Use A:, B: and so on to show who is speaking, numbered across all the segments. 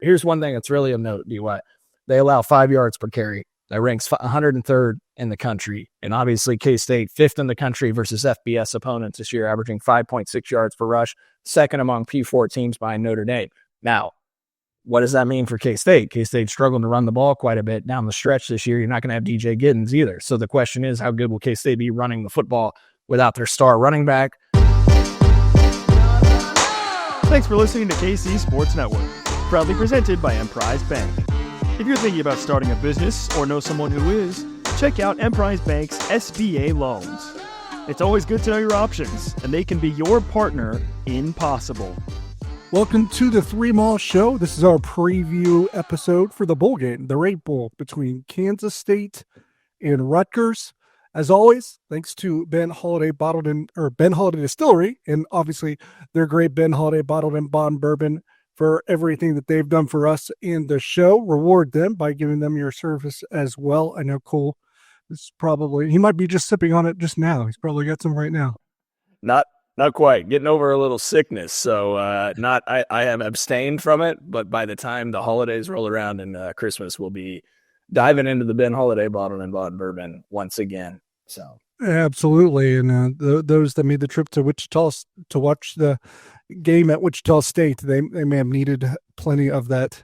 A: here's one thing that's really of note, DY. They allow 5 yards per carry. That ranks 103rd in the country. And obviously K-State, 5th in the country versus FBS opponents this year, averaging 5.6 yards per rush, second among P4 teams behind Notre Dame. Now, what does that mean for K-State? K-State struggled to run the ball quite a bit down the stretch this year. You're not going to have DJ Giddens either. So the question is, how good will K-State be running the football without their star running back?
B: Thanks for listening to KC Sports Network, proudly presented by Emprise Bank. If you're thinking about starting a business or know someone who is, check out Emprise Bank's SBA loans. It's always good to know your options, and they can be your partner in possible.
C: Welcome to the Three Mall Show. This is our preview episode for the bowl game, the Rape Bowl between Kansas State and Rutgers. As always, thanks to Ben Holiday Distillery, and obviously their great Ben Holiday Bottled in Bond Bourbon for everything that they've done for us in the show. Reward them by giving them your service as well. I know Cole is he might be just sipping on it just now. He's probably got some right now.
A: Not quite. Getting over a little sickness. So I am abstained from it, but by the time the holidays roll around and Christmas, we'll be diving into the Ben Holiday Bottled in Bond Bourbon once again. So
C: absolutely. And those that made the trip to Wichita to watch the game at Wichita State, they may have needed plenty of that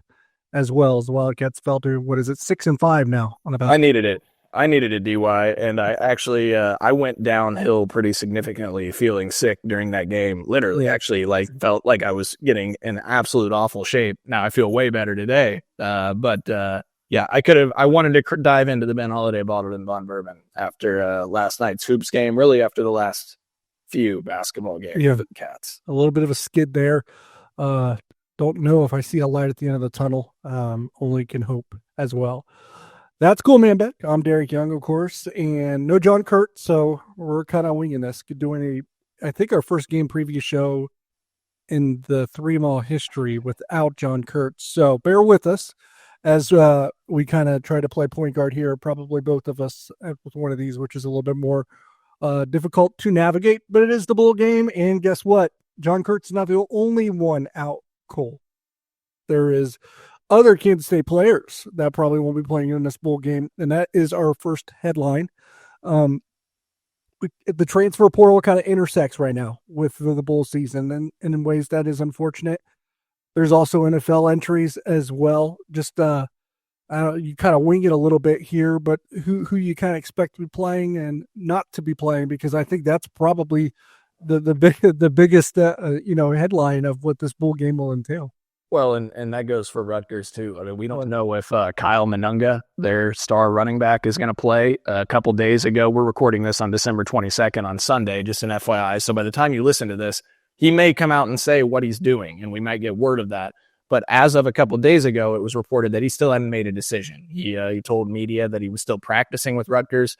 C: as well. As the Wildcats fell to, 6-5 now on about.
A: I needed it, DY, and I actually I went downhill pretty significantly, feeling sick during that game. Literally, actually, felt like I was getting in absolute awful shape. Now I feel way better today, but I wanted to dive into the Ben Holiday Bottled in Bond Bourbon after last night's hoops game. Really, after the last few basketball games for the Cats.
C: A little bit of a skid there. Don't know if I see a light at the end of the tunnel. Only can hope as well. That's Cole Manbeck. I'm Derek Young, of course, and no John Kurt, so we're kind of winging this. Doing I think our first game preview show in the Three Mall history without John Kurt. So bear with us as we kind of try to play point guard here. Probably both of us with one of these, which is a little bit more difficult to navigate, but it is the bowl game. And guess what? John Kurt's not the only one out, Cole. There is other Kansas State players that probably won't be playing in this bowl game, and that is our first headline. The transfer portal kind of intersects right now with the bowl season, and in ways that is unfortunate. There's also NFL entries as well. Just you kind of wing it a little bit here, but who you kind of expect to be playing and not to be playing, because I think that's probably the biggest headline of what this bowl game will entail.
A: Well, and that goes for Rutgers too. I mean, we don't know if Kyle Manunga, their star running back, is going to play. A couple days ago, we're recording this on December 22nd on Sunday, just an FYI. So by the time you listen to this, he may come out and say what he's doing, and we might get word of that. But as of a couple days ago, it was reported that he still hadn't made a decision. He told media that he was still practicing with Rutgers.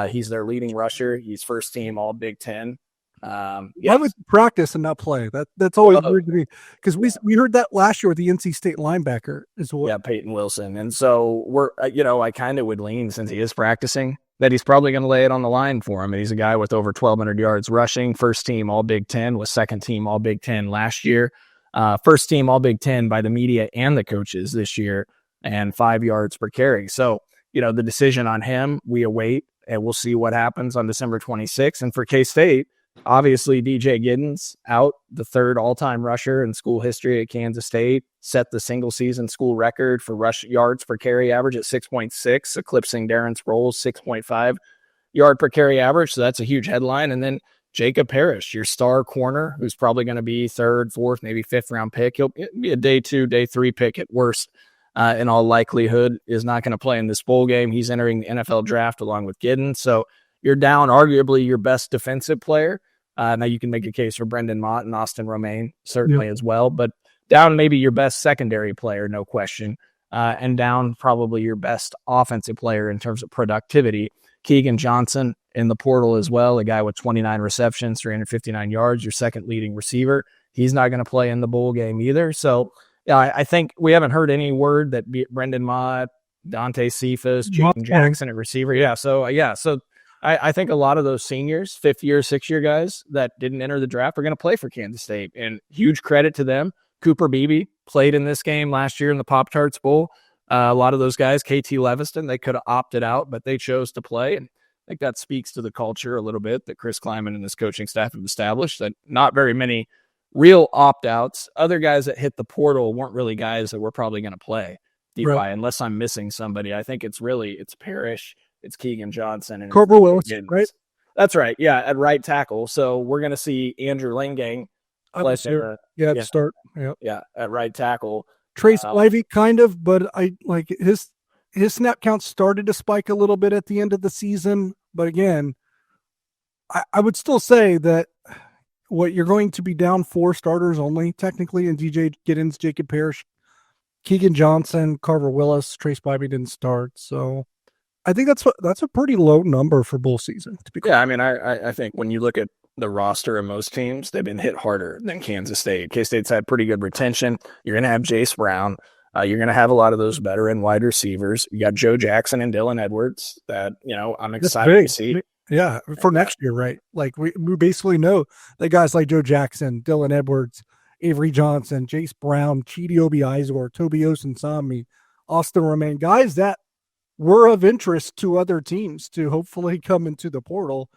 A: He's their leading rusher. He's first team All Big Ten.
C: Why would practice and not play? That's always weird to me, because we heard that last year with the NC State linebacker as well.
A: Yeah, Peyton Wilson. And so we're I kind of would lean, since he is practicing, that he's probably going to lay it on the line for him. And he's a guy with over 1,200 yards rushing, first team All Big Ten, was second team All Big Ten last year. First team All Big Ten by the media and the coaches this year, and 5 yards per carry. So, the decision on him, we await, and we'll see what happens on December 26th. And for K-State, obviously DJ Giddens out, the third all-time rusher in school history at Kansas State, set the single-season school record for rush yards per carry average at 6.6, eclipsing Darren Sproles' 6.5 yard per carry average. So that's a huge headline. And then Jacob Parrish, your star corner, who's probably going to be third, fourth, maybe fifth round pick. He'll be a day 2, day 3 pick at worst. In all likelihood, is not going to play in this bowl game. He's entering the NFL draft along with Giddens. So you're down arguably your best defensive player. Now you can make a case for Brendan Mott and Austin Romaine certainly as well, but down maybe your best secondary player, no question, and down probably your best offensive player in terms of productivity. Keegan Johnson in the portal as well, a guy with 29 receptions, 359 yards, your second leading receiver. He's not going to play in the bowl game either. So I think we haven't heard any word that Brendan Mott, Dante Cephas, Jaden Jackson at receiver. So I think a lot of those seniors, 5th-year, 6th-year guys that didn't enter the draft are going to play for Kansas State, and huge credit to them. Cooper Beebe played in this game last year in the Pop-Tarts Bowl. A lot of those guys, KT Leviston, they could have opted out, but they chose to play. And I think that speaks to the culture a little bit that Chris Kleiman and his coaching staff have established, that not very many real opt-outs. Other guys that hit the portal weren't really guys that were probably going to play DY, right, unless I'm missing somebody. I think it's Parrish, it's Keegan Johnson, and
C: Corporal Willis, right?
A: That's right. Yeah, at right tackle. So we're going to see Andrew Langang play.
C: Start.
A: Yeah, at right tackle.
C: Trace Ivey, kind of, but I like his snap count started to spike a little bit at the end of the season. But again, I would still say that what you're going to be down 4 starters only, technically, in DJ Giddens, Jacob Parrish, Keegan Johnson, Carver Willis, Trace Ivey didn't start. So I think that's a pretty low number for bowl season. To be clear.
A: Yeah, I mean, I think when you look at the roster of most teams, they've been hit harder than Kansas State. K-State's had pretty good retention. You're going to have Jace Brown. You're going to have a lot of those veteran wide receivers. You got Joe Jackson and Dylan Edwards that, I'm excited to see.
C: Yeah, for next year, right? Like we basically know that guys like Joe Jackson, Dylan Edwards, Avery Johnson, Jace Brown, Chidi Obi Izor, Tobi Osunsami, Austin Romaine, guys that were of interest to other teams to hopefully come into the portal.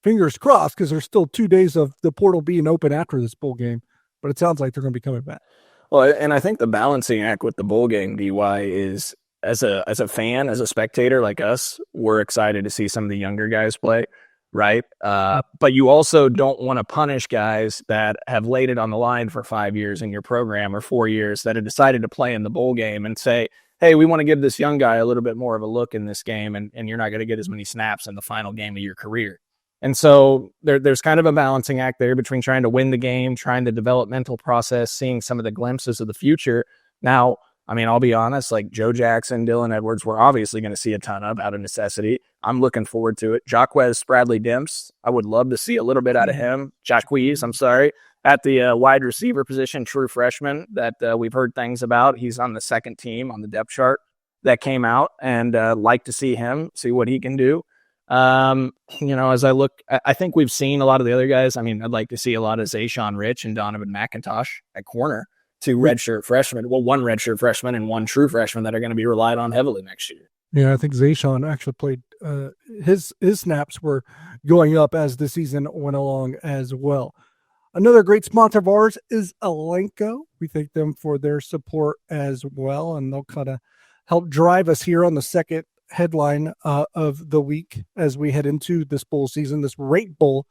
C: Fingers crossed, because there's still 2 days of the portal being open after this bowl game, but it sounds like they're going to be coming back.
A: Well, and I think the balancing act with the bowl game, DY, is as a fan, as a spectator like us, we're excited to see some of the younger guys play, right? But you also don't want to punish guys that have laid it on the line for 5 years in your program or 4 years that have decided to play in the bowl game and say, hey, we want to give this young guy a little bit more of a look in this game, and you're not going to get as many snaps in the final game of your career. And so there's kind of a balancing act there between trying to win the game, trying the developmental process, seeing some of the glimpses of the future. Now, I mean, I'll be honest, like Joe Jackson, Dylan Edwards, we're obviously going to see a ton of out of necessity. I'm looking forward to it. Jaquez Bradley Dimps, I would love to see a little bit out of him. Jaquez, at the wide receiver position, true freshman that we've heard things about. He's on the second team on the depth chart that came out, and like to see him, see what he can do. As I look, I think we've seen a lot of the other guys. I mean, I'd like to see a lot of Zayshawn Rich and Donovan McIntosh at corner, 2 redshirt freshmen. Well, 1 redshirt freshman and 1 true freshman that are going to be relied on heavily next year.
C: Yeah, I think Zayshawn actually played. His snaps were going up as the season went along as well. Another great sponsor of ours is Elanco. We thank them for their support as well, and they'll kind of help drive us here on the second headline of the week as we head into this bowl season, this Rate Bowl,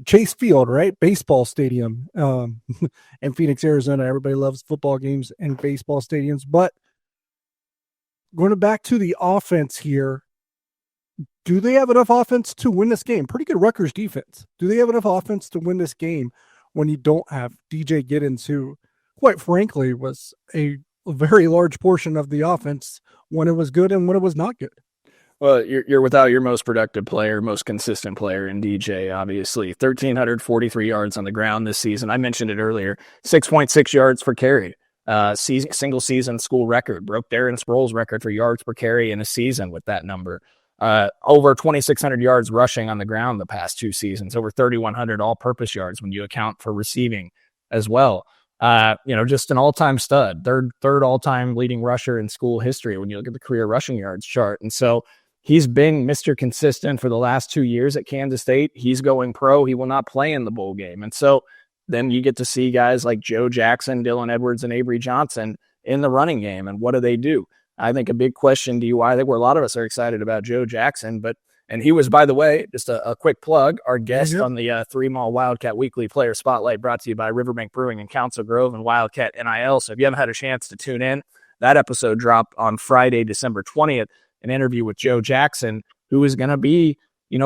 C: Chase Field, right? Baseball stadium in Phoenix, Arizona. Everybody loves football games and baseball stadiums, but going back to the offense here, do they have enough offense to win this game? Pretty good Rutgers defense. Do they have enough offense to win this game when you don't have DJ Giddens, who, quite frankly, was a very large portion of the offense when it was good and when it was not good?
A: Well, you're without your most productive player, most consistent player in DJ, obviously. 1,343 yards on the ground this season. I mentioned it earlier. 6.6 yards per carry. Single season school record. Broke Darren Sproul's record for yards per carry in a season with that number. Over 2,600 yards rushing on the ground the past 2 seasons. Over 3,100 all-purpose yards when you account for receiving as well. Just an all-time stud. Third all-time leading rusher in school history when you look at the career rushing yards chart. And so he's been Mr. Consistent for the last 2 years at Kansas State. He's going pro. He will not play in the bowl game. And so then you get to see guys like Joe Jackson, Dylan Edwards, and Avery Johnson in the running game. And what do they do? I think a big question, DY, I think where a lot of us are excited about Joe Jackson, and he was, by the way, just a quick plug, our guest on the 3 Mall Wildcat Weekly Player Spotlight, brought to you by Riverbank Brewing in Council Grove and Wildcat NIL. So if you haven't had a chance to tune in, that episode dropped on Friday, December 20th, an interview with Joe Jackson, who is going to be,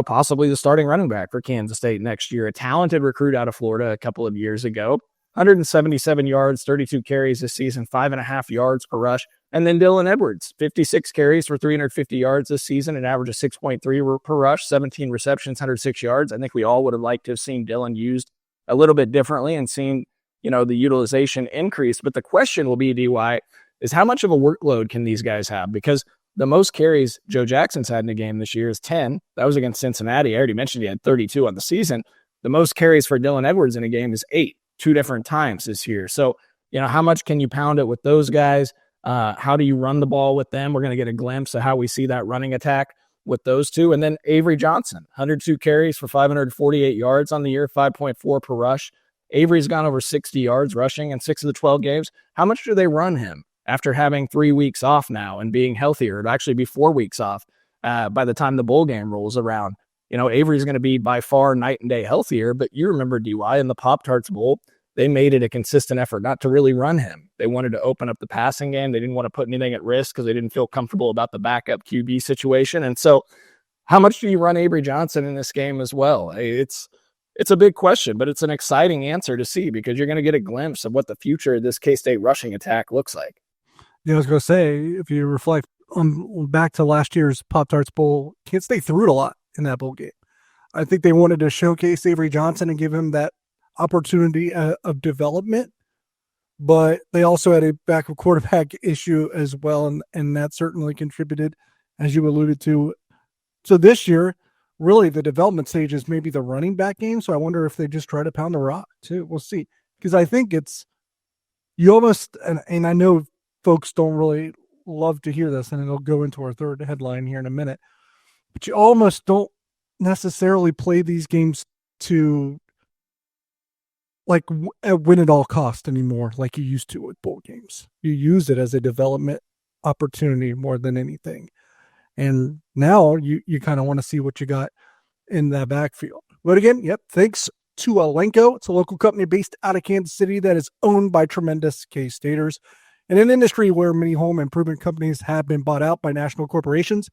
A: possibly the starting running back for Kansas State next year. A talented recruit out of Florida a couple of years ago. 177 yards, 32 carries this season, 5.5 yards per rush. And then Dylan Edwards, 56 carries for 350 yards this season, an average of 6.3 per rush, 17 receptions, 106 yards. I think we all would have liked to have seen Dylan used a little bit differently and seen, the utilization increase. But the question will be, DY, is how much of a workload can these guys have? Because the most carries Joe Jackson's had in a game this year is 10. That was against Cincinnati. I already mentioned he had 32 on the season. The most carries for Dylan Edwards in a game is 8. 2 different times this year. So, how much can you pound it with those guys? How do you run the ball with them? We're going to get a glimpse of how we see that running attack with those two. And then Avery Johnson, 102 carries for 548 yards on the year, 5.4 per rush. Avery's gone over 60 yards rushing in 6 of the 12 games. How much do they run him after having 3 weeks off now and being healthier? It'll actually be 4 weeks off by the time the bowl game rolls around. Avery's going to be by far night and day healthier, but you remember DY in the Pop-Tarts Bowl, they made it a consistent effort not to really run him. They wanted to open up the passing game. They didn't want to put anything at risk because they didn't feel comfortable about the backup QB situation. And so how much do you run Avery Johnson in this game as well? It's a big question, but it's an exciting answer to see because you're going to get a glimpse of what the future of this K-State rushing attack looks like.
C: Yeah, I was going to say, if you reflect back to last year's Pop-Tarts Bowl, K-State threw it a lot in that bowl game. I think they wanted to showcase Avery Johnson and give him that opportunity of development, but they also had a backup quarterback issue as well, and that certainly contributed, as you alluded to. So this year, really the development stage is maybe the running back game, so I wonder if they just try to pound the rock too. We'll see, because I think you almost, and I know folks don't really love to hear this, and it'll go into our third headline here in a minute, but you almost don't necessarily play these games to win at all cost anymore like you used to with bowl games. You use it as a development opportunity more than anything. And now you kind of want to see what you got in that backfield. But again, thanks to Elenco. It's a local company based out of Kansas City that is owned by tremendous K-Staters. In an industry where many home improvement companies have been bought out by national corporations,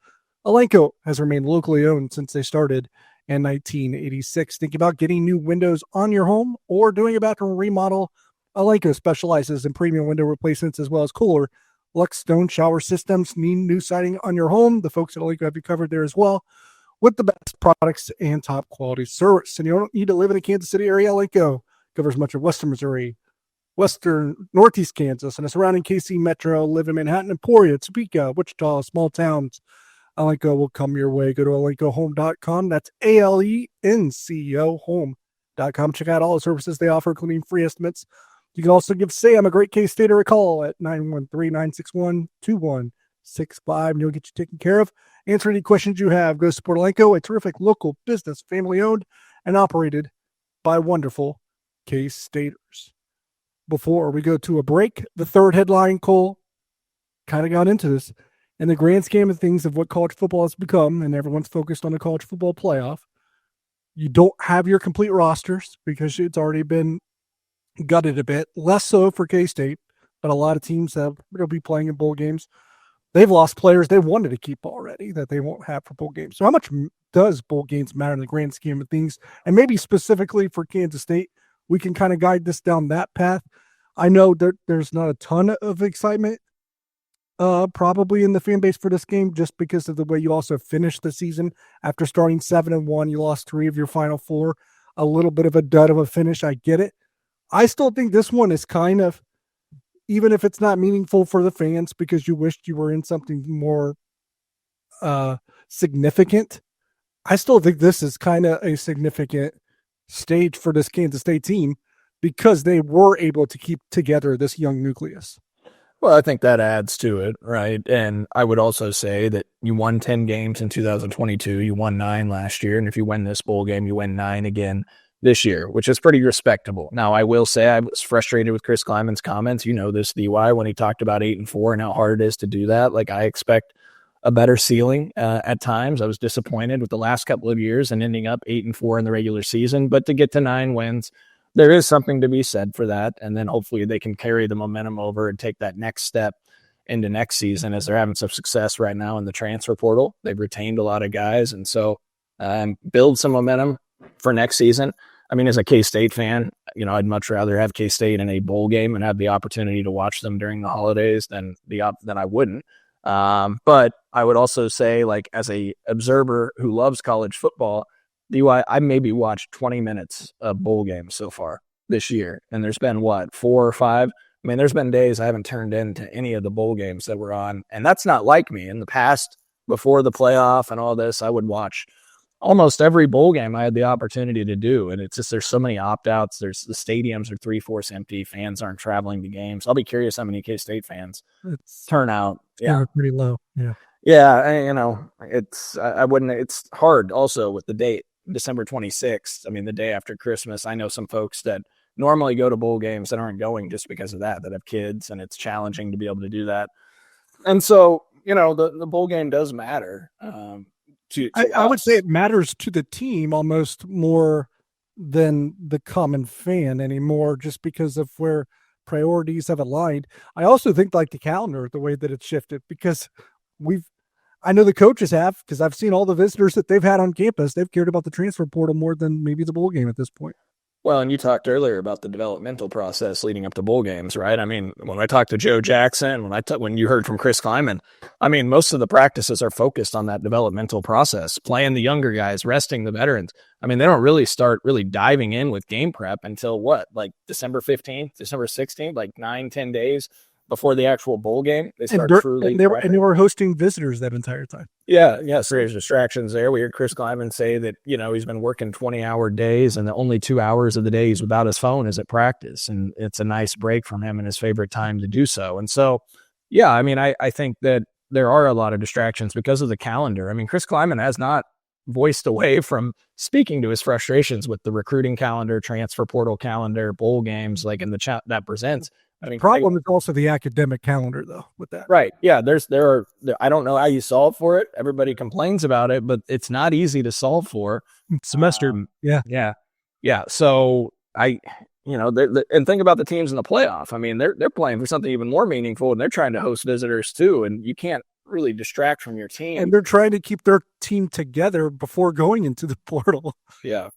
C: Elenco has remained locally owned since they started in 1986. Think about getting new windows on your home or doing a bathroom remodel. Elenco specializes in premium window replacements as well as cooler Lux Stone shower systems. Need new siding on your home? The folks at Elenco have you covered there as well with the best products and top quality service. And you don't need to live in the Kansas City area. Elenco covers much of Western Missouri, Northeast Kansas, and the surrounding KC Metro. Live in Manhattan, Emporia, Topeka, Wichita, small towns. Elenco will come your way. Go to elencohome.com. That's ALENCO home.com. Check out all the services they offer, including free estimates. You can also give Sam, a great K-Stater, a call at 913-961-2165, and he'll get you taken care of. Answer any questions you have. Go support Elenco, a terrific local business, family-owned and operated by wonderful K-Staters. Before we go to a break, the third headline, Cole, kind of got into this. In the grand scheme of things of what college football has become, and everyone's focused on the college football playoff, you don't have your complete rosters because it's already been gutted a bit. Less so for K-State, but a lot of teams that will be playing in bowl games, they've lost players they wanted to keep already that they won't have for bowl games. So how much does bowl games matter in the grand scheme of things? And maybe specifically for Kansas State, we can kind of guide this down that path. I know there's not a ton of excitement probably in the fan base for this game, just because of the way you also finished the season after starting 7-1. You lost 3 of your final 4, a little bit of a dud of a finish. I get it. I still think this one is kind of, even if it's not meaningful for the fans because you wished you were in something more significant, I still think this is kind of a significant stage for this Kansas State team because they were able to keep together this young nucleus.
A: Well, I think that adds to it, right? And I would also say that you won 10 games in 2022. You won 9 last year. And if you win this bowl game, you win 9 again this year, which is pretty respectable. Now, I will say I was frustrated with Chris Kleiman's comments. You know this, DY, when he talked about 8-4 and how hard it is to do that. Like, I expect a better ceiling at times. I was disappointed with the last couple of years and ending up 8-4 in the regular season. But to get to 9 wins, there is something to be said for that. And then hopefully they can carry the momentum over and take that next step into next season as they're having some success right now in the transfer portal. They've retained a lot of guys. And so build some momentum for next season. I mean, as a K-State fan, you know, I'd much rather have K-State in a bowl game and have the opportunity to watch them during the holidays than I wouldn't. But I would also say, like, as a observer who loves college football, DY, I maybe watched 20 minutes of bowl games so far this year. And there's been, 4 or 5? I mean, there's been days I haven't turned into any of the bowl games that were on. And that's not like me. In the past, before the playoff and all this, I would watch almost every bowl game I had the opportunity to do. And it's just, there's so many opt-outs. There's the stadiums are 3/4 empty. Fans aren't traveling to games. I'll be curious how many K-State fans turn out.
C: Yeah, pretty low. Yeah.
A: Yeah, I wouldn't, it's hard also with the date, December 26th. I mean, the day after Christmas. I know some folks that normally go to bowl games that aren't going just because of that have kids, and it's challenging to be able to do that. And so, the bowl game does matter.
C: I would say it matters to the team almost more than the common fan anymore, just because of where priorities have aligned. I also think like the calendar, the way that it's shifted, because I know the coaches have, because I've seen all the visitors that they've had on campus. They've cared about the transfer portal more than maybe the bowl game at this point.
A: Well, and you talked earlier about the developmental process leading up to bowl games, right? I mean, when I talked to Joe Jackson, when you heard from Chris Kleiman, I mean, most of the practices are focused on that developmental process, playing the younger guys, resting the veterans. I mean, they don't really start diving in with game prep until like December 15th, December 16th, like 9-10 days before the actual bowl game. They start truly.
C: They were hosting visitors that entire time.
A: Yeah. So there's distractions there. We heard Chris Kleiman say that, he's been working 20-hour days, and the only 2 hours of the day he's without his phone is at practice. And it's a nice break from him and his favorite time to do so. And so, yeah, I mean, I think that there are a lot of distractions because of the calendar. I mean, Chris Kleiman has not voiced away from speaking to his frustrations with the recruiting calendar, transfer portal calendar, bowl games, like in the chat that presents. I mean,
C: problem is also the academic calendar, though, with that.
A: Right. Yeah. I don't know how you solve for it. Everybody complains about it, but it's not easy to solve for.
C: Semester. Yeah.
A: So and think about the teams in the playoff. I mean, they're playing for something even more meaningful, and they're trying to host visitors too. And you can't really distract from your team.
C: And they're trying to keep their team together before going into the portal.
A: Yeah.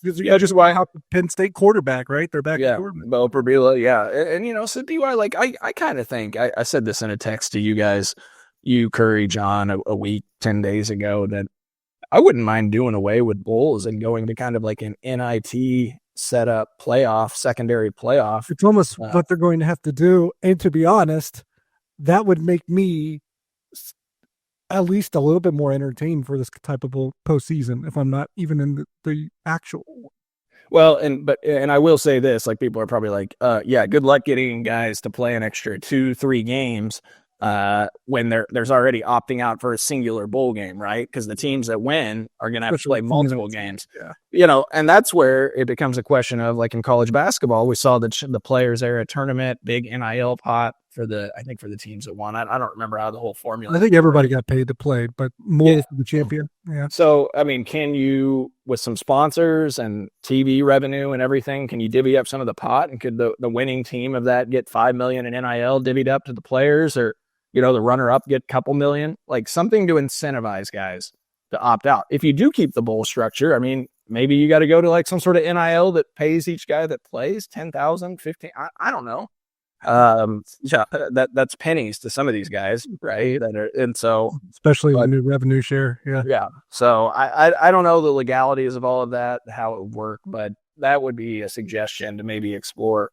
C: Just why how Penn State quarterback, right? They're back.
A: Yeah, Bo Perbila. Yeah, and so DY, like I kind of think I said this in a text to you guys, you Curry, John, a week, 10 days ago, that I wouldn't mind doing away with bowls and going to kind of like an NIT setup playoff, secondary playoff.
C: It's almost what they're going to have to do. And to be honest, that would make me at least a little bit more entertained for this type of postseason if I'm not even in the actual.
A: Well, and I will say this, like, people are probably like, good luck getting guys to play an extra 2-3 games when there's already opting out for a singular bowl game, right? Because the teams that win are going to have to play multiple games. Yeah. And that's where it becomes a question of, like in college basketball, we saw the Players Era tournament, big NIL pot for the teams that won. I don't remember how the whole formula.
C: I think everybody got paid to play, but more for the champion. Yeah.
A: So, I mean, can you, with some sponsors and TV revenue and everything, can you divvy up some of the pot? And could the winning team of that get $5 million in NIL divvied up to the players, or, the runner-up get a couple million? Like, something to incentivize guys to opt out. If you do keep the bowl structure, I mean, maybe you got to go to like some sort of NIL that pays each guy that plays $10,000, $15,000. I don't know. That's pennies to some of these guys, right? And so,
C: especially the new revenue share.
A: Yeah. So I don't know the legalities of all of that, how it would work, but that would be a suggestion to maybe explore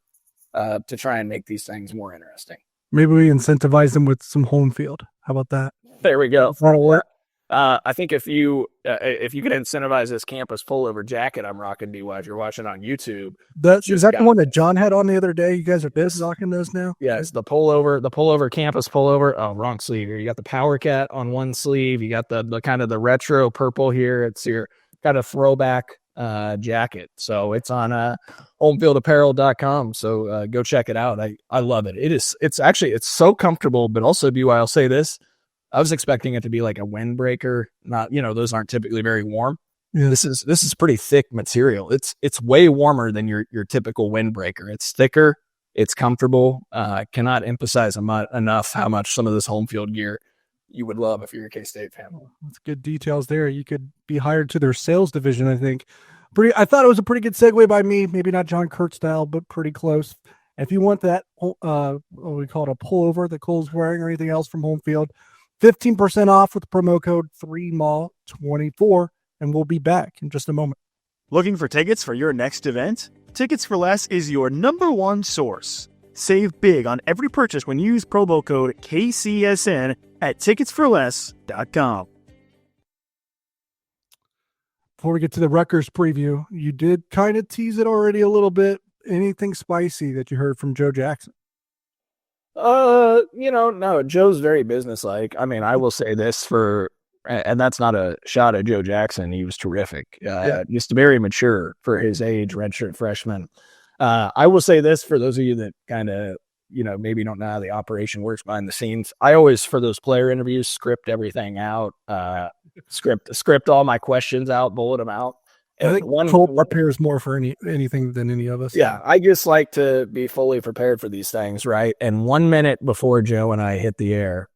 A: to try and make these things more interesting.
C: Maybe we incentivize them with some home field. How about that?
A: There we go.
C: That'll work.
A: I think if you could incentivize this campus pullover jacket I'm rocking, DY, if you're watching on YouTube.
C: Is that the one that John had on the other day? You guys are rocking those now?
A: Yeah, it's the pullover campus pullover. Oh, wrong sleeve here. You got the Power Cat on one sleeve. You got the kind of the retro purple here. It's your kind of throwback jacket. So it's on homefieldapparel.com. So go check it out. I love it. It's so comfortable, but also, DY, I'll say this. I was expecting it to be like a windbreaker. Not, those aren't typically very warm. Yeah. This is pretty thick material. It's way warmer than your typical windbreaker. It's thicker. It's comfortable. I cannot emphasize enough how much some of this home field gear you would love if you're a K-State fan.
C: That's good details there. You could be hired to their sales division, I think. I thought it was a pretty good segue by me. Maybe not John Kurt style, but pretty close. If you want that, what we call it, a pullover that Cole's wearing, or anything else from home field, 15% off with the promo code 3MAW24, and we'll be back in just a moment.
B: Looking for tickets for your next event? Tickets for Less is your number one source. Save big on every purchase when you use promo code KCSN at ticketsforless.com.
C: before we get to the Rutgers preview, you did kind of tease it already a little bit. Anything spicy that you heard from Joe Jackson?
A: No, Joe's very businesslike. I mean, I will say this and that's not a shot at Joe Jackson. He was terrific. Just very mature for his age, redshirt freshman. I will say this for those of you that kind of, maybe don't know how the operation works behind the scenes. I always, for those player interviews, script everything out, script all my questions out, bullet them out.
C: I think Cole prepares more for anything than any of us.
A: Yeah, I just like to be fully prepared for these things, right? And 1 minute before Joe and I hit the air,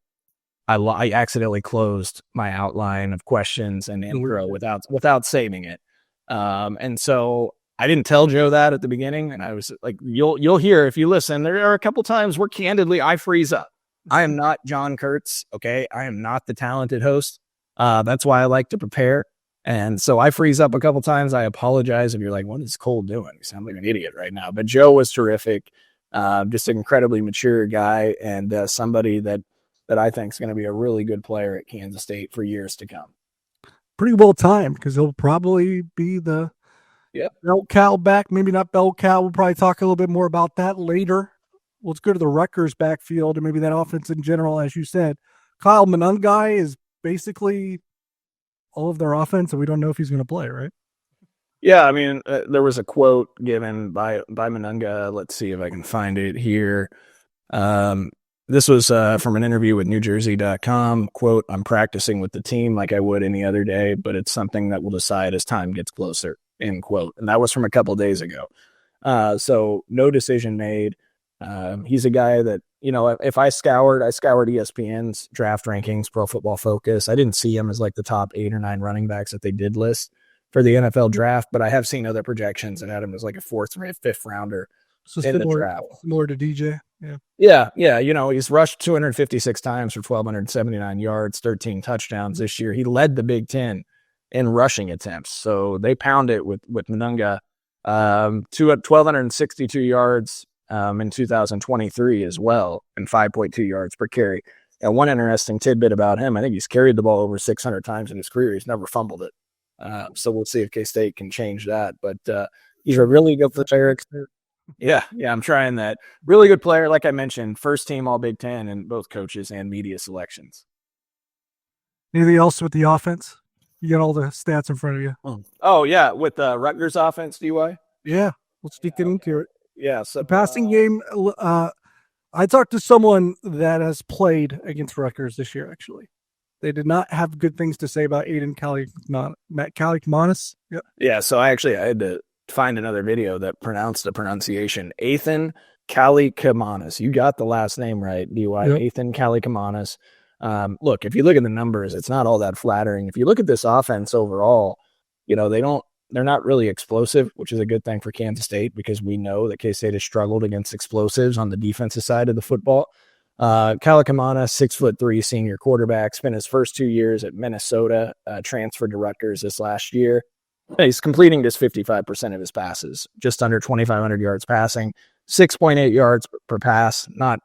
A: I accidentally closed my outline of questions and intro without saving it. And so I didn't tell Joe that at the beginning, and I was like, you'll hear if you listen. There are a couple times where candidly I freeze up. I am not John Kurtz, okay? I am not the talented host. That's why I like to prepare. And so I freeze up a couple times. I apologize if you're like, what is Cole doing? You sound like an idiot right now. But Joe was terrific. Just an incredibly mature guy and somebody that I think is going to be a really good player at Kansas State for years to come.
C: Pretty well timed because he'll probably be the bell cow back. Maybe not bell cow. We'll probably talk a little bit more about that later. Let's go to the Rutgers backfield and maybe that offense in general. As you said, Kyle Monangai is basically all of their offense, and we don't know if he's going to play, right?
A: Yeah, I mean, there was a quote given by Monangai. Let's see if I can find it here. This was from an interview with NewJersey.com. Quote, "I'm practicing with the team like I would any other day, but it's something that we'll decide as time gets closer," end quote. And that was from a couple days ago. So no decision made. He's a guy that, if I scoured ESPN's draft rankings, Pro Football Focus. I didn't see him as like the top 8 or 9 running backs that they did list for the NFL draft, but I have seen other projections that had him as like a 4th or 5th rounder in the draft.
C: Similar to DJ.
A: Yeah. He's rushed 256 times for 1,279 yards, 13 touchdowns this year. He led the Big Ten in rushing attempts. So they pound it with Monangai. 1,262 yards in 2023 as well, and 5.2 yards per carry. And one interesting tidbit about him, I think he's carried the ball over 600 times in his career. He's never fumbled it. So we'll see if K-State can change that. But he's a really good player. Yeah, I'm trying that. Really good player, like I mentioned, first team All Big Ten in both coaches and media selections.
C: Anything else with the offense? You got all the stats in front of you.
A: Oh yeah, with the Rutgers offense, DY?
C: Yeah, let's get into it.
A: Yeah, so
C: the passing game, I talked to someone that has played against Rutgers this year, actually. They did not have good things to say about Aiden Kalikamonis. Yep.
A: Yeah, so I had to find another video that pronounced the pronunciation. Aiden Kalikamonis. You got the last name right, DY. Yep. Aiden Kalikamonis. Look, if you look at the numbers, it's not all that flattering. If you look at this offense overall, they're not really explosive, which is a good thing for Kansas State because we know that K-State has struggled against explosives on the defensive side of the football. Kalikamonis, 6'3" senior quarterback, spent his first 2 years at Minnesota, transferred to Rutgers this last year. He's completing just 55% of his passes, just under 2,500 yards passing, 6.8 yards per pass, not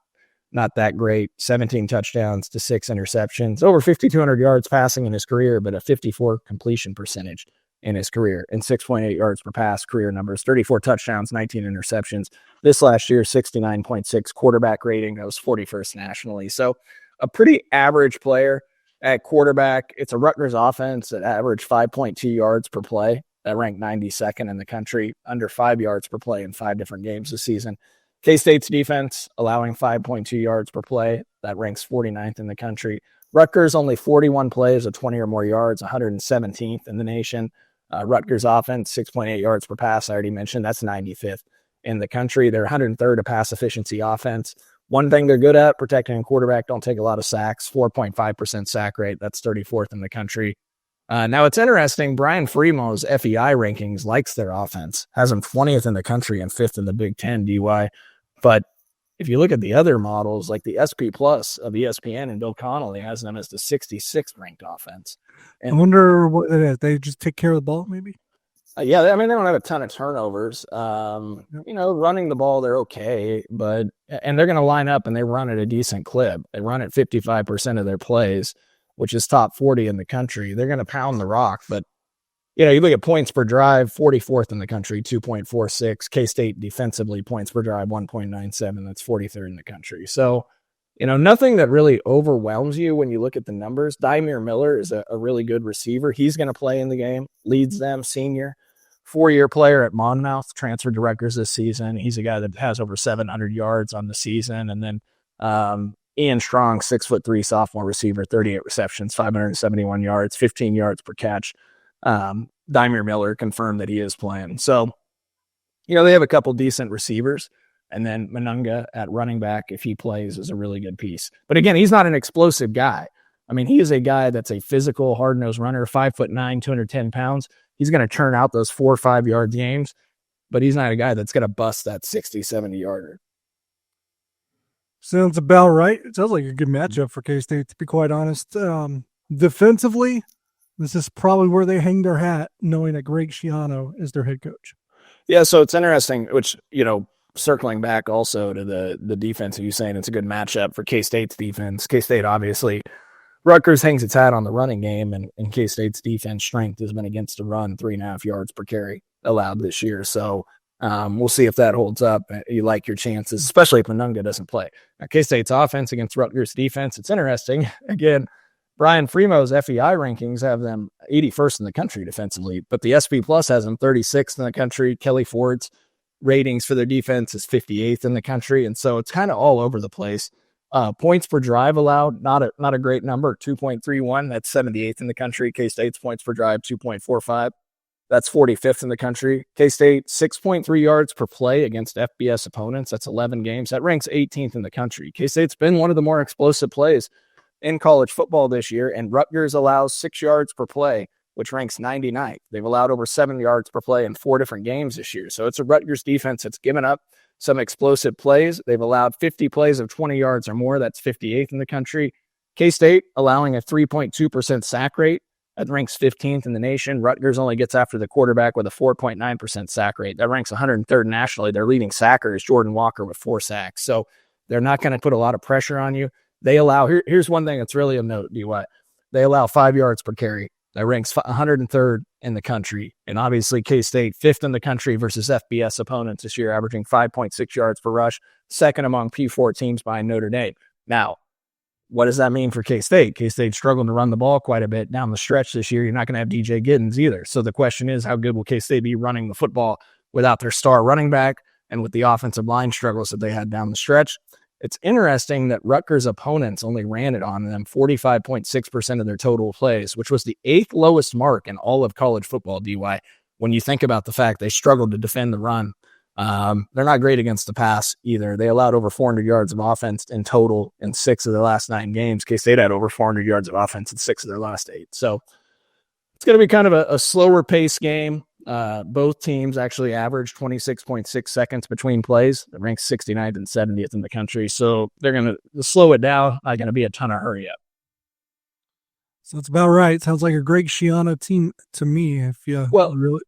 A: that great, 17 touchdowns to 6 interceptions, over 5,200 yards passing in his career, but a 54 completion percentage in his career, and 6.8 yards per pass, career numbers, 34 touchdowns, 19 interceptions. This last year, 69.6 quarterback rating. That was 41st nationally. So a pretty average player at quarterback. It's a Rutgers offense that averaged 5.2 yards per play. That ranked 92nd in the country, under 5 yards per play in 5 different games this season. K-State's defense allowing 5.2 yards per play. That ranks 49th in the country. Rutgers only 41 plays of 20 or more yards, 117th in the nation. Rutgers offense, 6.8 yards per pass. I already mentioned that's 95th in the country. They're 103rd of pass efficiency offense. One thing they're good at, protecting a quarterback, don't take a lot of sacks, 4.5% sack rate. That's 34th in the country. Now it's interesting. Brian Fremo's FEI rankings likes their offense, has them 20th in the country and 5th in the Big Ten, DY. But if you look at the other models, like the SP Plus of ESPN and Bill Connolly has them as the 66th ranked offense. And
C: I wonder what it is. They just take care of the ball, maybe?
A: they don't have a ton of turnovers. Running the ball, they're okay, and they're going to line up and they run at a decent clip. They run at 55% of their plays, which is top 40 in the country. They're going to pound the rock, but You look at points per drive, 44th in the country, 2.46. K-State defensively, points per drive, 1.97. That's 43rd in the country. So, nothing that really overwhelms you when you look at the numbers. Dymere Miller is a really good receiver. He's going to play in the game, leads them, senior. 4-year player at Monmouth, transferred to Rutgers this season. He's a guy that has over 700 yards on the season. And then Ian Strong, 6'3", sophomore receiver, 38 receptions, 571 yards, 15 yards per catch. Dymere Miller confirmed that he is playing. So, they have a couple decent receivers. And then Manunga at running back, if he plays, is a really good piece. But again, he's not an explosive guy. I mean, he is a guy that's a physical, hard-nosed runner, 5'9", 210 pounds. He's going to turn out those 4 or 5 yard games, but he's not a guy that's going to bust that 60, 70-yarder.
C: Sounds about right. It sounds like a good matchup for K-State, to be quite honest. Defensively, this is probably where they hang their hat, knowing that Greg Schiano is their head coach.
A: Yeah, so it's interesting, which, circling back also to the defense, you're saying it's a good matchup for K-State's defense. K-State, obviously, Rutgers hangs its hat on the running game, and K-State's defense strength has been against the run, 3.5 yards per carry allowed this year. So we'll see if that holds up. You like your chances, especially if Manunga doesn't play. Now, K-State's offense against Rutgers' defense, it's interesting. Again, Brian Fremo's FEI rankings have them 81st in the country defensively, but the SP Plus has them 36th in the country. Kelly Ford's ratings for their defense is 58th in the country, and so it's kind of all over the place. Points per drive allowed, not a great number, 2.31. That's 78th in the country. K-State's points per drive, 2.45. That's 45th in the country. K-State, 6.3 yards per play against FBS opponents. That's 11 games. That ranks 18th in the country. K-State's been one of the more explosive plays in college football this year, and Rutgers allows 6 yards per play, which ranks 99th. They've allowed over 7 yards per play in 4 different games this year. So it's a Rutgers defense that's given up some explosive plays. They've allowed 50 plays of 20 yards or more. That's 58th in the country. K-State allowing a 3.2% sack rate. That ranks 15th in the nation. Rutgers only gets after the quarterback with a 4.9% sack rate. That ranks 103rd nationally. Their leading sacker is Jordan Walker with 4 sacks. So they're not going to put a lot of pressure on you. They allow, here's one thing that's really of note, DY. They allow 5 yards per carry. That ranks 103rd in the country. And obviously K-State, 5th in the country versus FBS opponents this year, averaging 5.6 yards per rush, second among P4 teams behind Notre Dame. Now, what does that mean for K-State? K-State struggled to run the ball quite a bit down the stretch this year. You're not going to have DJ Giddens either. So the question is, how good will K-State be running the football without their star running back and with the offensive line struggles that they had down the stretch? It's interesting that Rutgers' opponents only ran it on them 45.6% of their total plays, which was the 8th lowest mark in all of college football, DY, when you think about the fact they struggled to defend the run. They're not great against the pass either. They allowed over 400 yards of offense in total in 6 of their last 9 games. K-State had over 400 yards of offense in 6 of their last 8. So it's going to be kind of a slower pace game. Both teams actually average 26.6 seconds between plays. It ranks 69th and 70th in the country. So they're going to slow it down. Not going to be a ton of hurry up.
C: So that's about right. Sounds like a Greg Schiano team to me. If you really.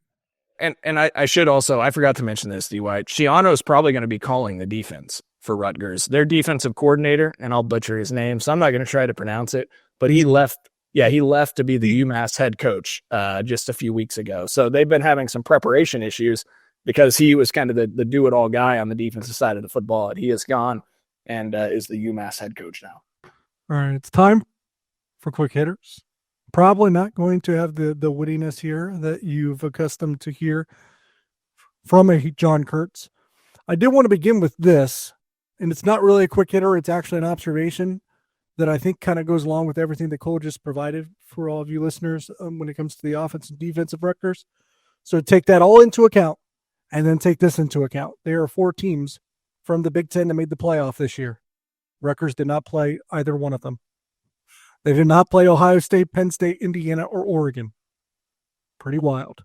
A: And I should also, I forgot to mention this, D.Y. Schiano is probably going to be calling the defense for Rutgers. Their defensive coordinator, and I'll butcher his name, so I'm not going to try to pronounce it, but he left to be the UMass head coach just a few weeks ago. So they've been having some preparation issues because he was kind of the do-it-all guy on the defensive side of the football. And he is gone and is the UMass head coach now.
C: All right, it's time for quick hitters. Probably not going to have the wittiness here that you've accustomed to hear from a John Kurtz. I did want to begin with this, and it's not really a quick hitter. It's actually an observation that I think kind of goes along with everything that Cole just provided for all of you listeners when it comes to the offense and defense of Rutgers. So take that all into account and then take this into account. There are 4 teams from the Big Ten that made the playoff this year. Rutgers did not play either one of them. They did not play Ohio State, Penn State, Indiana, or Oregon. Pretty wild.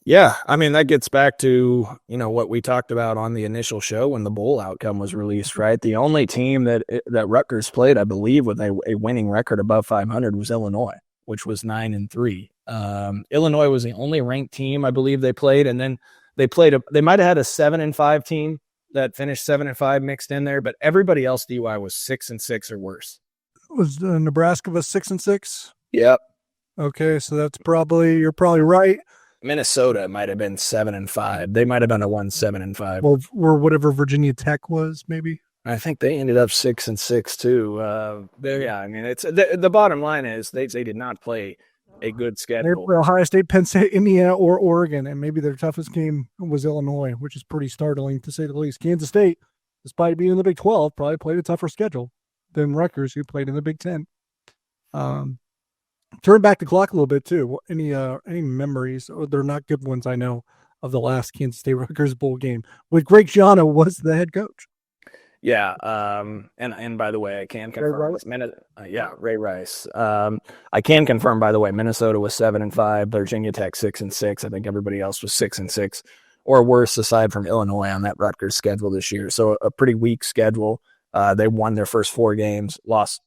A: Yeah, I mean, that gets back to, what we talked about on the initial show when the bowl outcome was released, right? The only team that Rutgers played, I believe, with a winning record above 500 was Illinois, which was 9-3. Illinois was the only ranked team I believe they played, and then they might have had a 7-5 team that finished 7-5 mixed in there, but everybody else, DY, was 6-6 or worse.
C: Was Nebraska was 6-6?
A: Yep.
C: Okay, so you're probably right.
A: Minnesota might have been 7-5. They might have been a 1-7-5.
C: Well, or whatever Virginia Tech was, maybe.
A: I think they ended up 6-6 too. Yeah, I mean, it's the bottom line is they did not play a good
C: They
A: schedule.
C: play Ohio State, Penn State, Indiana, or Oregon, and maybe their toughest game was Illinois, which is pretty startling to say the least. Kansas State, despite being in the Big 12, probably played a tougher schedule than Rutgers, who played in the Big 10. Turn back the clock a little bit too. Any memories? Or they're not good ones, I know, of the last Kansas State Rutgers bowl game with Greg Schiano was the head coach.
A: Yeah, and by the way, I can confirm Ray Rice. I can confirm, by the way, Minnesota was 7-5, Virginia Tech 6-6. I think everybody else was 6-6 or worse, aside from Illinois on that Rutgers schedule this year. So a pretty weak schedule. They won their first 4 games, lost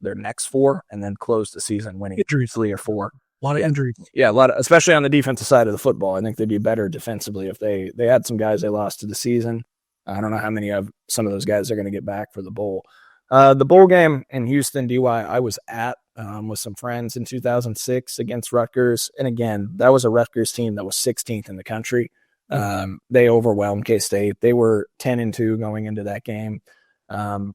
A: their next 4, and then closed the season winning
C: Injuries.
A: 3 or 4.
C: A lot of injuries.
A: Yeah, a lot of, especially on the defensive side of the football. I think they'd be better defensively if they had some guys they lost to the season. I don't know how many of some of those guys are going to get back for the bowl. The bowl game in Houston, DY, I was at with some friends in 2006 against Rutgers. And again, that was a Rutgers team that was 16th in the country. They overwhelmed K-State. They were 10-2 going into that game.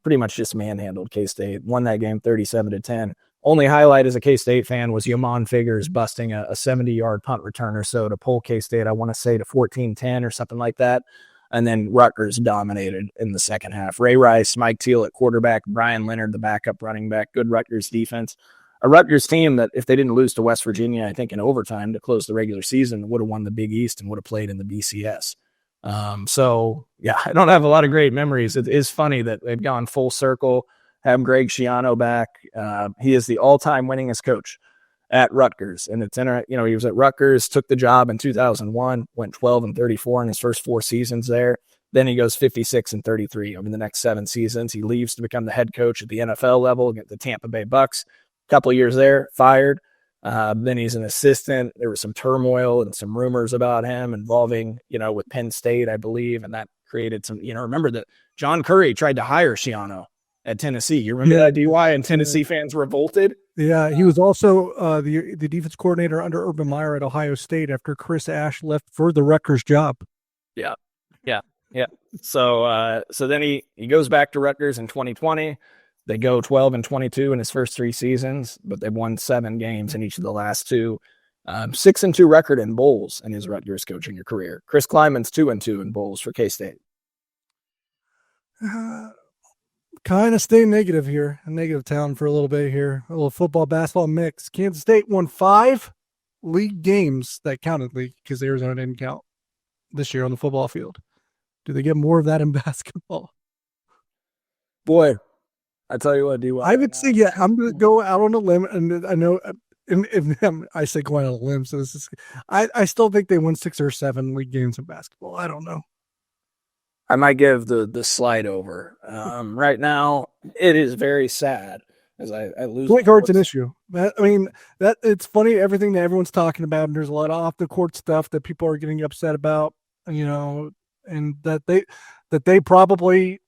A: Pretty much just manhandled K-State. Won that game 37-10. Only highlight as a K-State fan was Yamon Figures busting a 70-yard punt return or so to pull K-State, I want to say, to 14-10 or something like that. And then Rutgers dominated in the second half. Ray Rice, Mike Teal at quarterback, Brian Leonard, the backup running back, good Rutgers defense. A Rutgers team that, if they didn't lose to West Virginia, I think in overtime to close the regular season, would have won the Big East and would have played in the BCS. So, yeah, I don't have a lot of great memories. It is funny that they've gone full circle, have Greg Schiano back. He is the all-time winningest coach at Rutgers. And it's he was at Rutgers, took the job in 2001, went 12-34 in his first 4 seasons there. Then he goes 56-33 over the next 7 seasons. He leaves to become the head coach at the NFL level, get the Tampa Bay Bucks. A couple of years there, fired. Then he's an assistant. There was some turmoil and some rumors about him involving, with Penn State, I believe. And that created some, remember that John Curry tried to hire Schiano at Tennessee. You remember that, DY? And Tennessee fans revolted.
C: Yeah, he was also the defense coordinator under Urban Meyer at Ohio State after Chris Ash left for the Rutgers job.
A: Yeah. So then he goes back to Rutgers in 2020. They go 12-22 in his first 3 seasons, but they've won 7 games in each of the last 2. 6-2 record in bowls in his Rutgers coaching career. Chris Kleiman's 2-2 in bowls for K-State.
C: Kind of stay negative here, a negative town for a little bit here. A little football, basketball mix. Kansas State won 5 league games that counted league because Arizona didn't count this year on the football field. Do they get more of that in basketball?
A: Boy, I tell you what, DY.
C: I would say, yeah, I'm going to go out on a limb, and I know I say going out on a limb, so this is, I still think they win 6 or 7 league games in basketball. I don't know.
A: I might give the slide over. Right now, it is very sad as I lose.
C: Point guard's an issue. That it's funny, everything that everyone's talking about, and there's a lot of off the court stuff that people are getting upset about, and that they probably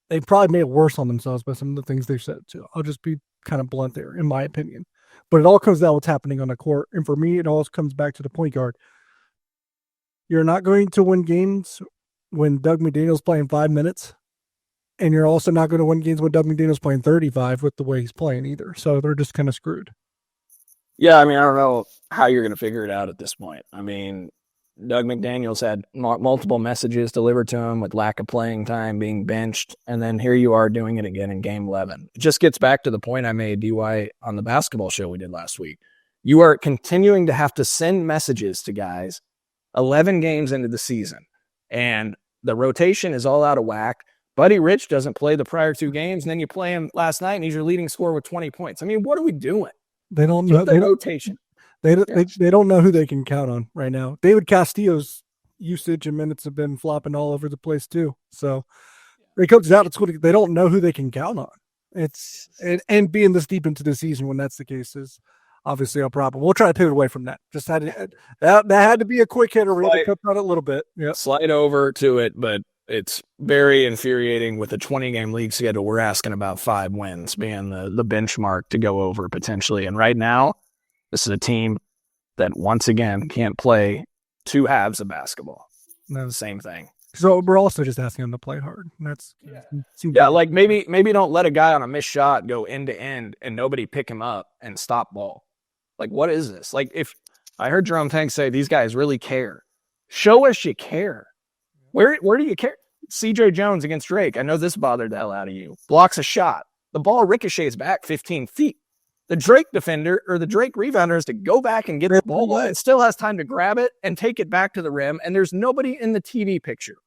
C: made it worse on themselves by some of the things they've said too. I'll just be kind of blunt there, in my opinion. But it all comes down to what's happening on the court. And for me, it always comes back to the point guard. You're not going to win games when Doug McDaniel's playing 5 minutes. And you're also not going to win games when Doug McDaniel's playing 35 with the way he's playing either. So they're just kind of screwed.
A: Yeah, I don't know how you're going to figure it out at this point. Doug McDaniel's had multiple messages delivered to him with lack of playing time, being benched, and then here you are doing it again in Game 11. It just gets back to the point I made, DY, on the basketball show we did last week. You are continuing to have to send messages to guys 11 games into the season, and the rotation is all out of whack. Buddy Rich doesn't play the prior 2 games, and then you play him last night, and he's your leading scorer with 20 points. What are we doing?
C: They don't know
A: the rotation.
C: They don't know who they can count on right now. David Castillo's usage and minutes have been flopping all over the place too. So he coaches out at school. They don't know who they can count on. And being this deep into the season when that's the case is obviously a problem. We'll try to pivot away from that. Just that had to be a quick hitter. We had to cut on it a little bit. Yeah.
A: Slide over to it, but it's very infuriating with a 20-game league schedule. We're asking about 5 wins being the benchmark to go over potentially. And right now, This is a team that, once again, can't play two halves of basketball.
C: No.
A: The same thing.
C: So we're also just asking them to play hard.
A: Like maybe don't let a guy on a missed shot go end to end and nobody pick him up and stop ball. Like, what is this? Like, if I heard Jerome Tank say these guys really care, show us you care. Where do you care? CJ Jones against Drake. I know this bothered the hell out of you. Blocks a shot. The ball ricochets back 15 feet. The Drake defender or the Drake rebounder has to go back and get the ball. It still has time to grab it and take it back to the rim, and there's nobody in the TV picture.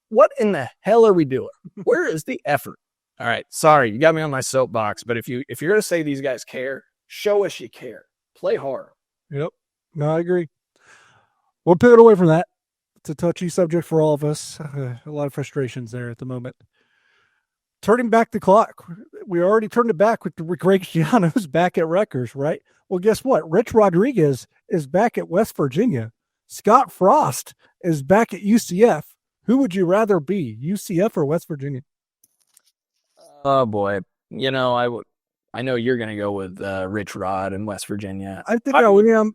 A: What in the hell are we doing? Where is the effort? All right, sorry, you got me on my soapbox, but if you're going to say these guys care, show us you care. Play hard.
C: Yep. No, I agree. We'll pivot away from that. It's a touchy subject for all of us. A lot of frustrations there at the moment. Turning back the clock. We already turned it back with Greg Schiano's back at Rutgers, right? Well, guess what? Rich Rodriguez is back at West Virginia. Scott Frost is back at UCF. Who would you rather be, UCF or West Virginia?
A: Oh, boy. You know, I know you're going to go with Rich Rod in West Virginia.
C: I think I am.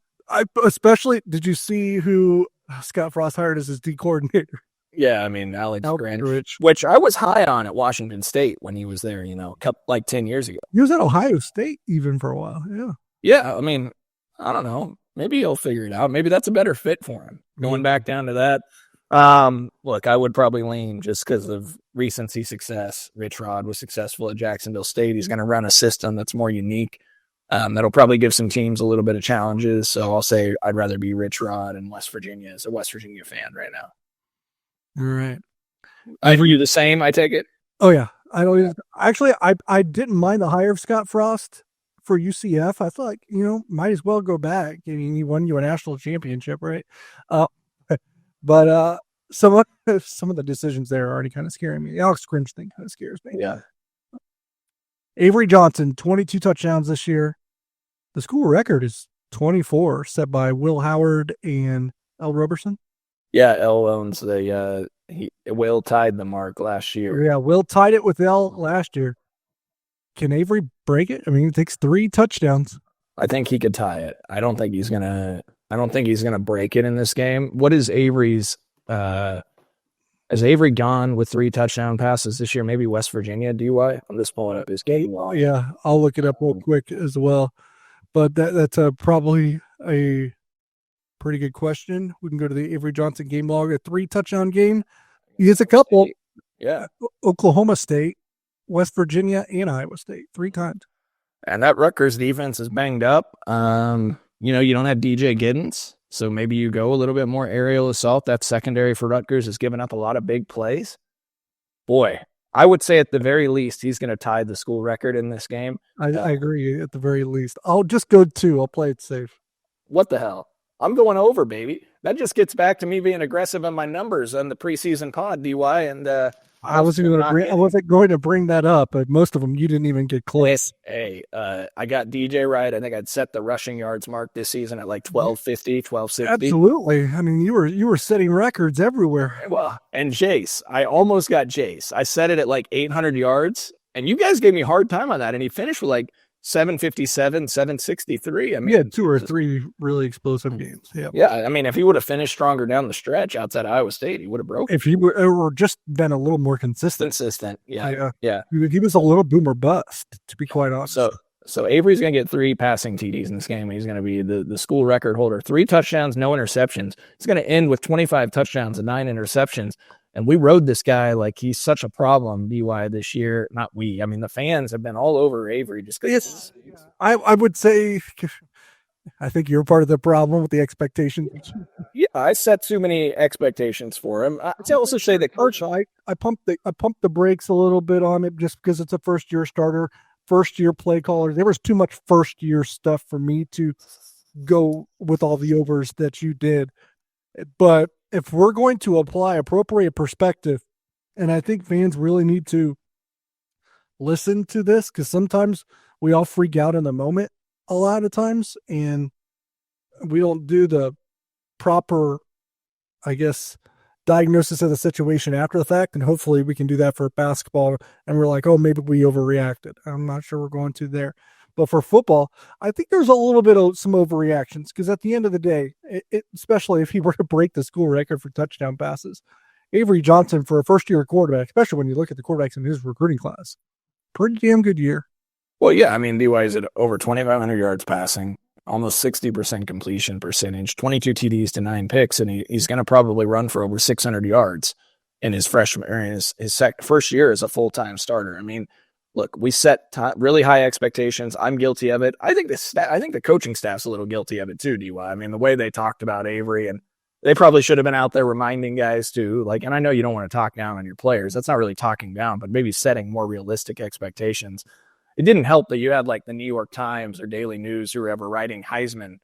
C: Especially, did you see who Scott Frost hired as his D coordinator?
A: Yeah, I mean, Alex Grinch, which I was high on at Washington State when he was there, like 10 years ago.
C: He was at Ohio State even for a while, yeah.
A: Yeah, I mean, I don't know. Maybe he'll figure it out. Maybe that's a better fit for him. Going back down to that. Look, I would probably lean just because of recency success. Rich Rod was successful at Jacksonville State. He's going to run a system that's more unique. That'll probably give some teams a little bit of challenges. So I'll say I'd rather be Rich Rod in West Virginia as a West Virginia fan right now.
C: All right.
A: Were you the same, I take it?
C: Oh, yeah. I didn't mind the hire of Scott Frost for UCF. I thought, might as well go back. I mean, he won you a national championship, right? But some of the decisions there are already kind of scaring me. The Alex Grinch thing kind of scares me.
A: Yeah.
C: Avery Johnson, 22 touchdowns this year. The school record is 24, set by Will Howard and L. Roberson.
A: Yeah, L owns Will tied the mark last year.
C: Yeah, Will tied it with L last year. Can Avery break it? I mean, it takes 3 touchdowns.
A: I think he could tie it. I don't think he's gonna break it in this game. What is Avery's? Has Avery gone with 3 touchdown passes this year? Maybe West Virginia DY. I'm just pulling up his game.
C: Oh, yeah, I'll look it up real quick as well. But that's probably a pretty good question. We can go to the Avery Johnson game log. A 3 touchdown game. He has a couple.
A: Yeah.
C: Oklahoma State, West Virginia, and Iowa State 3 times.
A: And that Rutgers defense is banged up. You don't have DJ Giddens, so maybe you go a little bit more aerial assault. That secondary for Rutgers has given up a lot of big plays. Boy, I would say at the very least he's going to tie the school record in this game.
C: I agree at the very least. I'll just go 2. I'll play it safe.
A: What the hell? I'm going over, baby. That just gets back to me being aggressive on my numbers on the preseason pod, DY. And
C: I wasn't going to bring that up, but most of them you didn't even get close.
A: Hey, I got DJ right. I think I'd set the rushing yards mark this season at like 1250, 1260.
C: Absolutely. I mean, you were setting records everywhere.
A: Well, and Jace, I almost got Jace. I set it at like 800 yards, and you guys gave me a hard time on that. And he finished with like 757, 763. I mean,
C: he had 2 or 3 really explosive games.
A: Yeah. I mean, if he would have finished stronger down the stretch outside Iowa State, he would have broken.
C: If he were just been a little more consistent.
A: Yeah.
C: He was a little boomer bust, to be quite honest.
A: So Avery's going to get 3 passing TDs in this game. He's going to be the school record holder. 3 touchdowns, no interceptions. He's going to end with 25 touchdowns and 9 interceptions. And we rode this guy like he's such a problem, BY, this year. Not we. I mean, the fans have been all over Avery.
C: I would say I think you're part of the problem with the expectations.
A: Yeah, I set too many expectations for him. I'd also say that
C: Coach, I pumped the brakes a little bit on it just because it's a first-year starter, first-year play caller. There was too much first-year stuff for me to go with all the overs that you did. But if we're going to apply appropriate perspective, and I think fans really need to listen to this because sometimes we all freak out in the moment a lot of times, and we don't do the proper, I guess, diagnosis of the situation after the fact, and hopefully we can do that for basketball, and we're like, oh, maybe we overreacted. I'm not sure we're going to there. But for football, I think there's a little bit of some overreactions because at the end of the day, especially if he were to break the school record for touchdown passes, Avery Johnson for a first-year quarterback, especially when you look at the quarterbacks in his recruiting class, pretty damn good year.
A: Well, yeah, I mean, DY is at over 2,500 yards passing, almost 60% completion percentage, 22 TDs to 9 picks, and he's going to probably run for over 600 yards in his freshman or in his first year as a full-time starter. I mean, look, we set really high expectations. I'm guilty of it. I think the coaching staff's a little guilty of it too, DY. I mean, the way they talked about Avery, and they probably should have been out there reminding guys too. Like, and I know you don't want to talk down on your players. That's not really talking down, but maybe setting more realistic expectations. It didn't help that you had like the New York Times or Daily News, whoever, writing Heisman,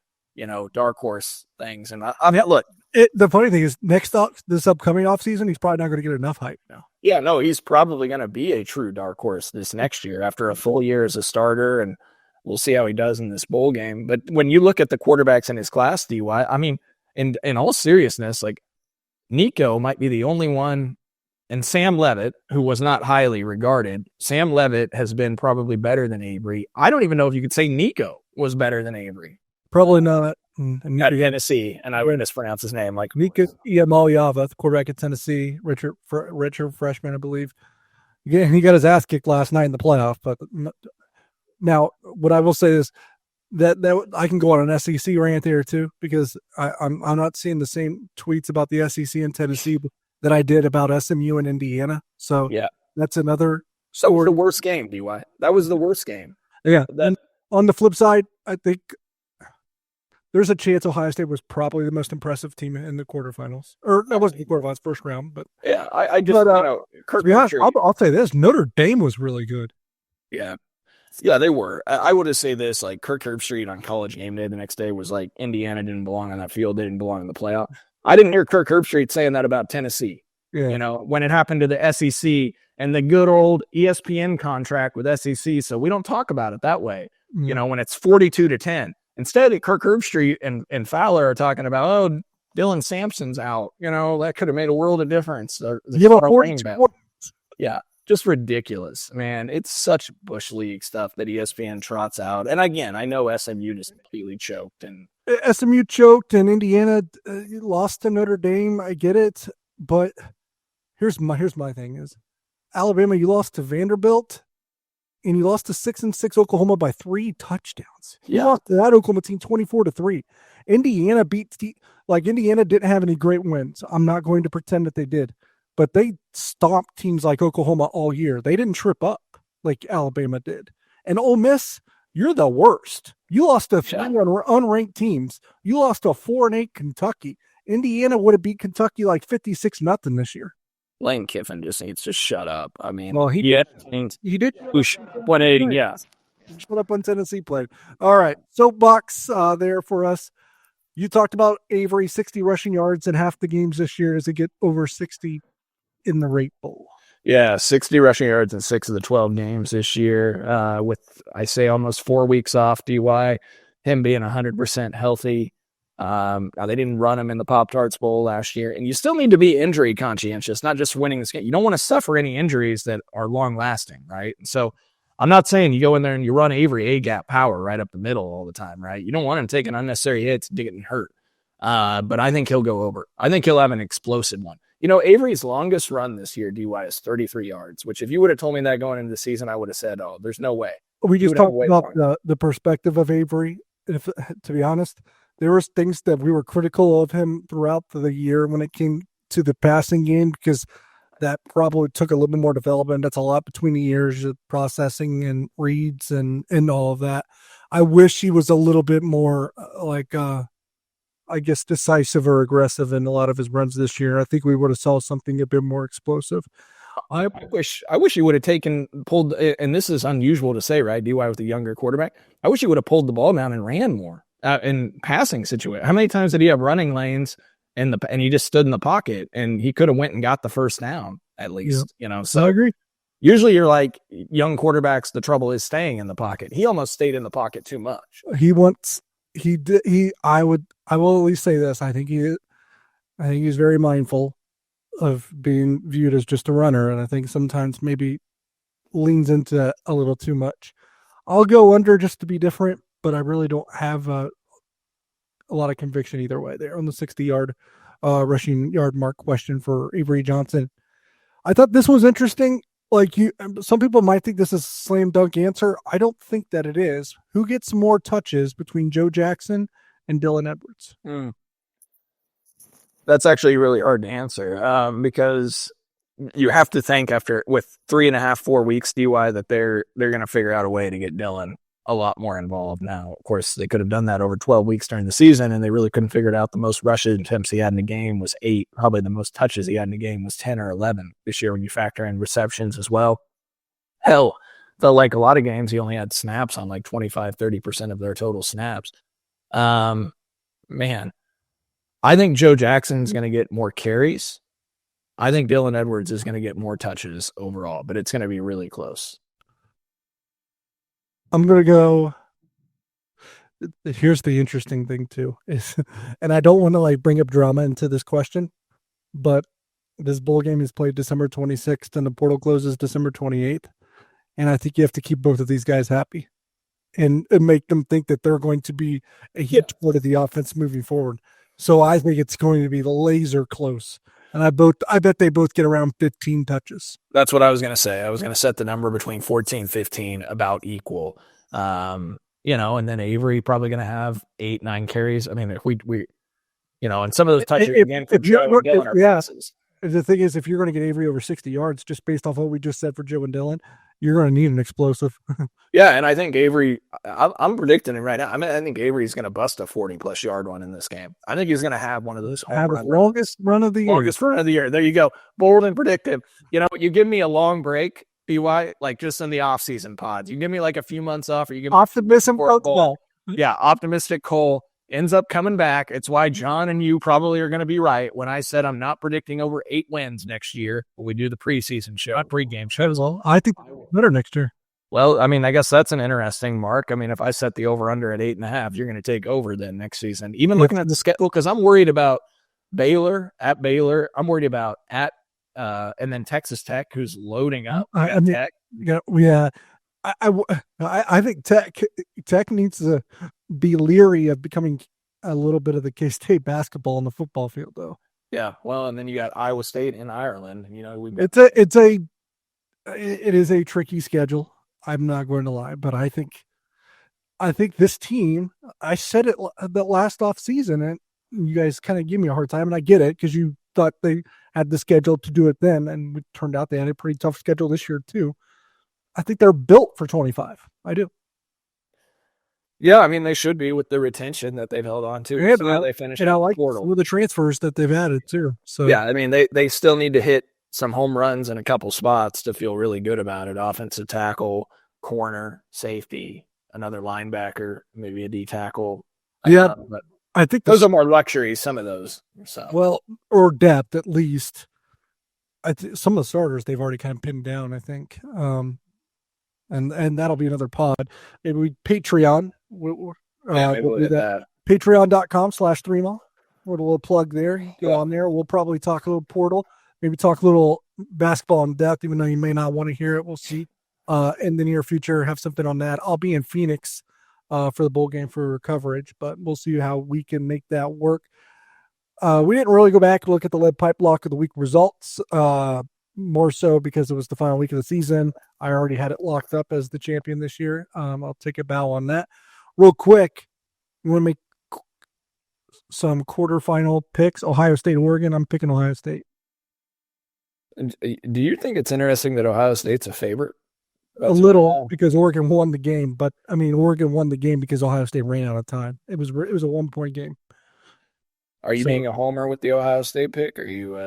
A: dark horse things. And I mean, look,
C: the funny thing is, this upcoming offseason, he's probably not going to get enough hype now.
A: Yeah, no, he's probably going to be a true dark horse this next year after a full year as a starter, and we'll see how he does in this bowl game. But when you look at the quarterbacks in his class, DY, I mean, in all seriousness, like Nico might be the only one. And Sam Levitt, who was not highly regarded, Sam Levitt has been probably better than Avery. I don't even know if you could say Nico was better than Avery.
C: Probably not.
A: At Tennessee, and I would mispronounce his name. Like
C: Nico Iamaleava, the quarterback at Tennessee, Richard freshman, I believe. Again, he got his ass kicked last night in the playoff. But now, what I will say is that I can go on an SEC rant there too, because I'm not seeing the same tweets about the SEC and Tennessee that I did about SMU and Indiana. So
A: yeah,
C: that's another.
A: That was the worst game, DY. That was the worst game.
C: Yeah. And on the flip side, I think there's a chance Ohio State was probably the most impressive team in the quarterfinals. Or that wasn't the quarterfinals, first round. But
A: yeah, I just,
C: Kirk, I'll say this. Notre Dame was really good.
A: Yeah. Yeah, they were. I would have say this, like Kirk Herbstreit on College Game Day the next day was like, Indiana didn't belong on that field. They didn't belong in the playoff. I didn't hear Kirk Herbstreit saying that about Tennessee.
C: Yeah.
A: When it happened to the SEC and the good old ESPN contract with SEC. So we don't talk about it that way.
C: Mm.
A: When it's 42-10. Instead, Kirk Herbstreit and Fowler are talking about, Dylan Sampson's out. That could have made a world of difference. Yeah, just ridiculous, man. It's such Bush League stuff that ESPN trots out. And again, I know SMU just completely choked. And
C: SMU choked, and Indiana lost to Notre Dame. I get it, but here's my thing: is Alabama, you lost to Vanderbilt, and you lost to 6-6 Oklahoma by 3 touchdowns. You lost to that Oklahoma team 24-3. Indiana Indiana didn't have any great wins. I'm not going to pretend that they did, but they stomped teams like Oklahoma all year. They didn't trip up like Alabama did. And Ole Miss, you're the worst. You lost to 3 unranked teams. You lost to 4-8 Kentucky. Indiana would have beat Kentucky like 56-0 this year.
A: Lane Kiffin just needs to shut up. I mean,
C: he did.
A: 180, yeah.
C: Shut up when Tennessee played. All right, soapbox there for us. You talked about Avery, 60 rushing yards in half the games this year. Does it get over 60 in the Rate Bowl?
A: Yeah, 60 rushing yards in 6 of the 12 games this year, with, I say, almost 4 weeks off, DY, him being 100% healthy. Now, they didn't run him in the Pop-Tarts Bowl last year, and you still need to be injury conscientious, not just winning this game. You don't want to suffer any injuries that are long-lasting, right? And so I'm not saying you go in there and you run Avery A-gap power right up the middle all the time, right? You don't want him taking unnecessary hits to getting hurt. But I think he'll go over. I think he'll have an explosive one. Avery's longest run this year, DY, is 33 yards, which if you would have told me that going into the season, I would have said, oh, there's no way.
C: We just talked about the perspective of Avery. To be honest, there was things that we were critical of him throughout the year when it came to the passing game, because that probably took a little bit more development. That's a lot between the years of processing and reads and all of that. I wish he was a little bit more decisive or aggressive in a lot of his runs this year. I think we would have saw something a bit more explosive.
A: I wish he would have pulled, and this is unusual to say, right? DY with a younger quarterback. I wish he would have pulled the ball down and ran more in passing situation. How many times did he have running lanes and he just stood in the pocket and he could have went and got the first down at least, So
C: I agree.
A: Usually you're like young quarterbacks. The trouble is staying in the pocket. He almost stayed in the pocket too much.
C: I will at least say this. I think he's very mindful of being viewed as just a runner, and I think sometimes maybe leans into a little too much. I'll go under just to be different, but I really don't have a lot of conviction either way there on the 60-yard rushing yard mark question for Avery Johnson. I thought this was interesting. Like some people might think this is a slam dunk answer. I don't think that it is. Who gets more touches between Joe Jackson and Dylan Edwards?
A: That's actually really hard to answer because you have to think with 3.5, 4 weeks DY that they're going to figure out a way to get Dylan a lot more involved now. Of course, they could have done that over 12 weeks during the season, and they really couldn't figure it out. The most rush attempts he had in a game was 8. Probably the most touches he had in a game was 10 or 11 this year when you factor in receptions as well. Hell, felt like a lot of games he only had snaps on like 25, 30% of their total snaps. Man, I think Joe Jackson's going to get more carries. I think Dylan Edwards is going to get more touches overall, but it's going to be really close.
C: I'm going to go. Here's the interesting thing too is, and I don't want to like bring up drama into this question, but this bowl game is played December 26th and the portal closes December 28th. And I think you have to keep both of these guys happy and make them think that they're going to be a hit for the offense moving forward. So I think it's going to be laser close. And I bet they both get around 15 touches.
A: That's what I was going to say. I was going to set the number between 14, 15, about equal. And then Avery probably going to have 8, 9 carries. I mean, if we and some of those touches again for Joe and Dylan are passes.
C: The thing is, if you're going to get Avery over 60 yards, just based off what we just said for Joe and Dylan, you're going to need an explosive.
A: Yeah, and I think Avery, I'm predicting it right now. I mean, I think Avery's going to bust a 40-plus yard one in this game. I think he's going to have one of those.
C: Have the longest run of the year.
A: Longest run of the year. There you go. Bold and predictive. You give me a long break, BY, like just in the off-season pods. You give me like a few months off, or you give me
C: optimism.
A: Yeah, optimistic Cole ends up coming back. It's why John and you probably are going to be right when I said I'm not predicting over 8 wins next year when we do the preseason show.
C: Not pregame shows. I think better next year.
A: Well, I mean, I guess that's an interesting mark. I mean, if I set the over-under at 8.5, you're going to take over then next season. Even looking at the schedule, because I'm worried about Baylor. I'm worried about and then Texas Tech, who's loading up.
C: Tech. Yeah. I think Tech needs to be leery of becoming a little bit of the K-State basketball on the football field, though.
A: Yeah, well, and then you got Iowa State and Ireland.
C: It is a tricky schedule. I'm not going to lie, but I think this team. I said it the last off season, and you guys kind of give me a hard time, and I get it because you thought they had the schedule to do it then, and it turned out they had a pretty tough schedule this year too. I think they're built for 25. I do.
A: Yeah, I mean, they should be with the retention that they've held on to.
C: Yeah,
A: so they finished
C: and I like
A: portal
C: with the transfers that they've added too. So
A: yeah, I mean, they still need to hit some home runs in a couple spots to feel really good about it. Offensive tackle, corner, safety, another linebacker, maybe a D tackle.
C: Yeah,
A: but
C: I think
A: those are more luxuries. Some of those,
C: or depth at least. Some of the starters they've already kind of pinned down. I think. And that'll be another pod. Maybe we Patreon. We'll do that. Patreon.com/3mall. We're a little plug there. Go on there. We'll probably talk a little portal. Maybe talk a little basketball in depth, even though you may not want to hear it. We'll see. In the near future, have something on that. I'll be in Phoenix for the bowl game for coverage, but we'll see how we can make that work. We didn't really go back and look at the lead pipe lock of the week results. More so because it was the final week of the season. I already had it locked up as the champion this year. I'll take a bow on that. Real quick, you want to make some quarterfinal picks? Ohio State, Oregon. I'm picking Ohio State.
A: Do you think it's interesting that Ohio State's a favorite?
C: A little, because Oregon won the game. But, I mean, Oregon won the game because Ohio State ran out of time. It was a 1-point game.
A: Are you being a homer with the Ohio State pick? Or are you?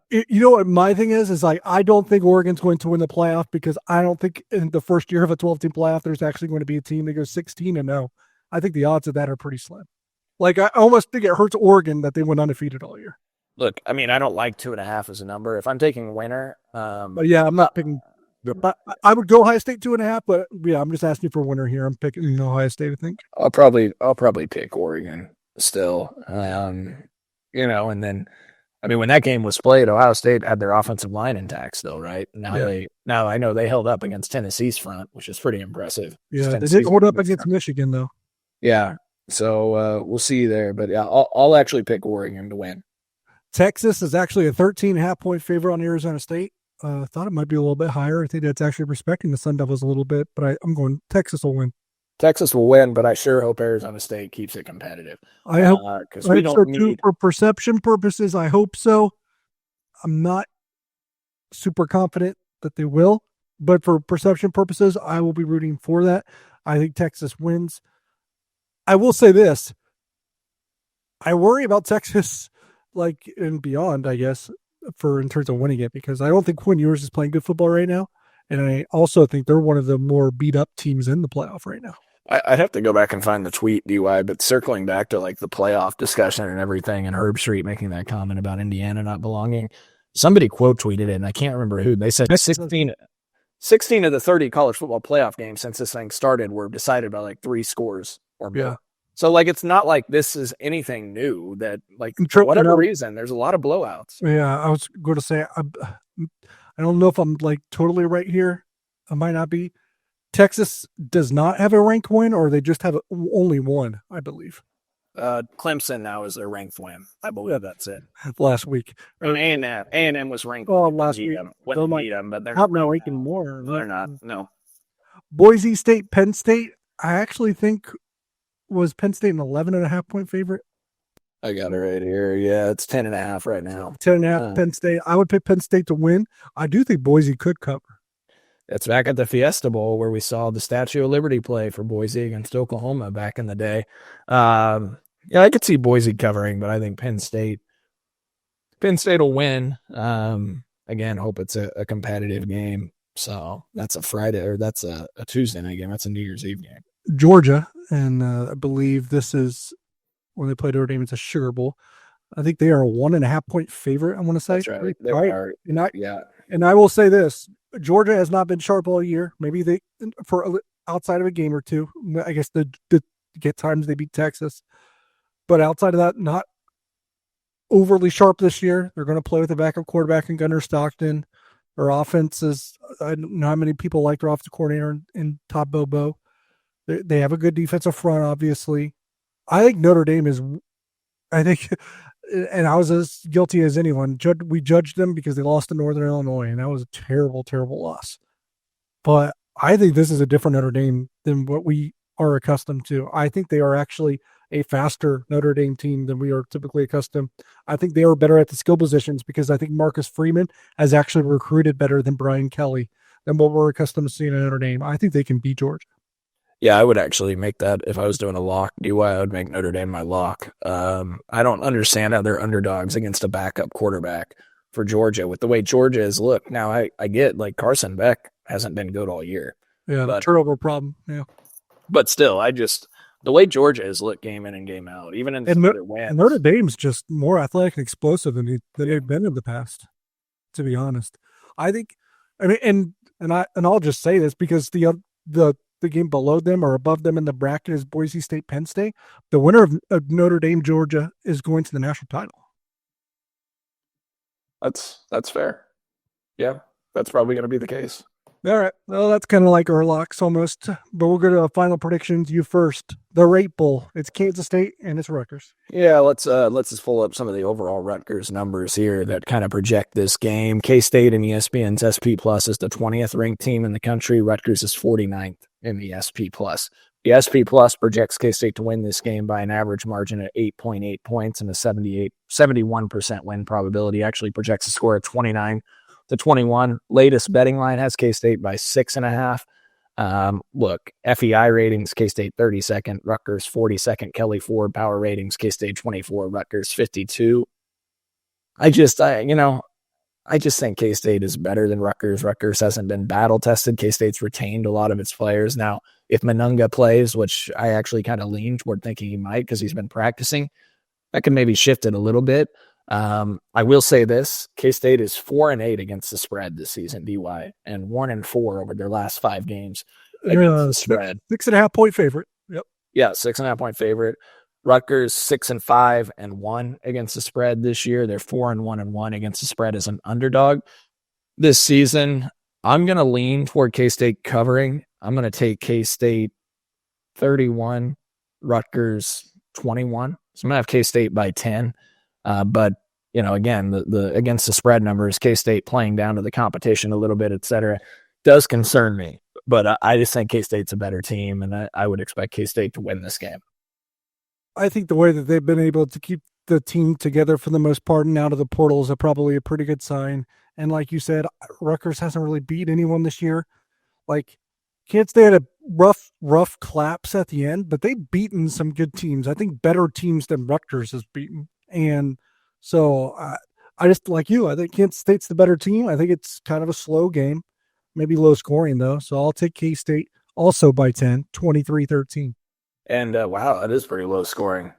C: You know what my thing is like I don't think Oregon's going to win the playoff because I don't think in the first year of a 12-team playoff there's actually going to be a team that goes 16-0. I think the odds of that are pretty slim. Like I almost think it hurts Oregon that they went undefeated all year.
A: Look, I mean, I don't like 2.5 as a number. If I'm taking winner,
C: but yeah, I'm not picking. I would go Ohio State 2.5, but yeah, I'm just asking for winner here. I'm picking Ohio State. I think
A: I'll probably pick Oregon still. And then I mean, when that game was played, Ohio State had their offensive line intact still, right? Now I know they held up against Tennessee's front, which is pretty impressive.
C: Yeah, they did hold up against Michigan, though.
A: Yeah, so we'll see there. But yeah, I'll actually pick Oregon to win.
C: Texas is actually a 13.5-point favorite on Arizona State. I thought it might be a little bit higher. I think that's actually respecting the Sun Devils a little bit, but I'm going Texas will win.
A: Texas will win, but I sure hope Arizona State keeps it competitive.
C: I hope because we don't need for perception purposes. I hope so. I'm not super confident that they will, but for perception purposes, I will be rooting for that. I think Texas wins. I will say this: I worry about Texas, like and beyond, I guess, in terms of winning it, because I don't think Quinn Ewers is playing good football right now, and I also think they're one of the more beat up teams in the playoff right now.
A: I'd have to go back and find the tweet, DY, but circling back to like the playoff discussion and everything, and Herb Street making that comment about Indiana not belonging, somebody quote tweeted it, and I can't remember who. They said 16 of the 30 college football playoff games since this thing started were decided by like 3 scores or more. Yeah. So like it's not like this is anything new that like for whatever reason, there's a lot of blowouts.
C: Yeah, I was going to say, I don't know if I'm like totally right here. I might not be. Texas does not have a ranked win, or they just have only one, I believe.
A: Clemson now is their ranked win. I believe that's it.
C: Last week.
A: A&M was ranked.
C: Oh, last week.
A: Wouldn't beat them, but they're
C: not ranking more.
A: They're not, no.
C: Boise State, Penn State, I actually think was Penn State an 11.5-point favorite?
A: I got it right here. Yeah, it's 10.5 right now.
C: 10.5 Penn State. I would pick Penn State to win. I do think Boise could cover.
A: It's back at the Fiesta Bowl where we saw the Statue of Liberty play for Boise against Oklahoma back in the day. Yeah, I could see Boise covering, but I think Penn State will win. Again, hope it's a competitive game. So that's a Friday, or that's a Tuesday night game. That's a New Year's Eve game.
C: Georgia, and I believe this is when they play Notre Dame. It's a Sugar Bowl. I think they are a 1.5-point favorite. I want to say.
A: That's right. They are.
C: And I will say this: Georgia has not been sharp all year. Maybe they, for outside of a game or two, I guess the get times they beat Texas, but outside of that, not overly sharp this year. They're going to play with a backup quarterback in Gunnar Stockton. Their offense is, I don't know how many people like their offensive coordinator in Todd Bobo. They have a good defensive front, obviously. I think Notre Dame is, and I was as guilty as anyone. We judged them because they lost to Northern Illinois, and that was a terrible, terrible loss. But I think this is a different Notre Dame than what we are accustomed to. I think they are actually a faster Notre Dame team than we are typically accustomed. I think they are better at the skill positions because I think Marcus Freeman has actually recruited better than Brian Kelly than what we're accustomed to seeing in Notre Dame. I think they can beat Georgia.
A: Yeah, I would actually make that if I was doing a lock. DY, I would make Notre Dame my lock. I don't understand how they're underdogs against a backup quarterback for Georgia with the way Georgia is looked. Now, I get like Carson Beck hasn't been good all year.
C: Yeah, the turnover problem. Yeah.
A: But still, the way Georgia has looked game in and game out, even in their wins.
C: And Notre Dame's just more athletic and explosive than they've been in the past, to be honest. I think, and I'll just say this because the game below them or above them in the bracket is Boise State, Penn State. The winner of Notre Dame, Georgia is going to the national title.
A: That's fair. Yeah, that's probably going to be the case.
C: All right. Well, that's kind of like our locks almost, but we'll go to final predictions. You first. The Rate Bowl. It's Kansas State and it's Rutgers.
A: Yeah, let's just pull up some of the overall Rutgers numbers here that kind of project this game. K-State in ESPN's SP Plus is the 20th ranked team in the country. Rutgers is 49th in the SP Plus. The SP Plus projects K-State to win this game by an average margin of 8.8 points and a 71% win probability. Actually projects a score of 29-21. Latest betting line has K-State by 6.5. Look, FEI ratings, K-State 32nd, Rutgers 42nd, Kelly Ford power ratings, K-State 24, Rutgers 52. I just think K-State is better than Rutgers. Rutgers hasn't been battle tested. K-State's retained a lot of its players. Now, if Manunga plays, which I actually kind of lean toward thinking he might because he's been practicing, that can maybe shift it a little bit. I will say this: K-State is 4-8 against the spread this season, DY, and 1-4 over their last 5 games against the spread.
C: 6.5 point favorite. Yep.
A: Yeah, 6.5 point favorite. Rutgers 6-5-1 against the spread this year. They're 4-1-1 against the spread as an underdog this season. I'm going to lean toward K-State covering. I'm going to take K-State 31, Rutgers 21. So I'm going to have K-State by 10. But, again, the against the spread numbers, K-State playing down to the competition a little bit, et cetera, does concern me. But I just think K-State's a better team, and I would expect K-State to win this game.
C: I think the way that they've been able to keep the team together for the most part and out of the portal is probably a pretty good sign. And like you said, Rutgers hasn't really beat anyone this year. Like, Kansas State had a rough collapse at the end, but they've beaten some good teams. I think better teams than Rutgers has beaten. And so I just, like you, I think Kansas State's the better team. I think it's kind of a slow game, maybe low scoring though. So I'll take K-State also by 10, 23-13.
A: And wow, that is pretty low scoring.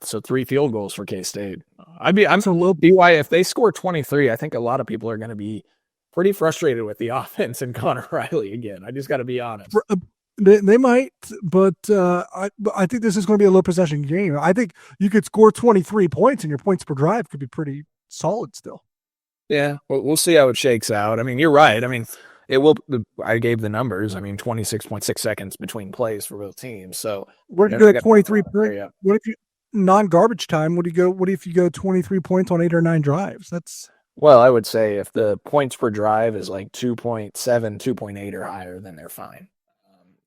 A: So 3 field goals for K-State. I'm so low. BY, if they score 23, I think a lot of people are going to be pretty frustrated with the offense and Connor Riley again. I just got to be honest.
C: They might, but I think this is going to be a low possession game. I think you could score 23 points and your points per drive could be pretty solid still.
A: Yeah, we'll see how it shakes out. I mean, you're right. I mean, it will. I gave the numbers. I mean, 26.6 seconds between plays for both teams. So
C: we're going to go 23 points. What if you non-garbage time? What if you go 23 points on 8 or 9 drives?
A: Well, I would say if the points per drive is like 2.7, 2.8 or higher, then they're fine.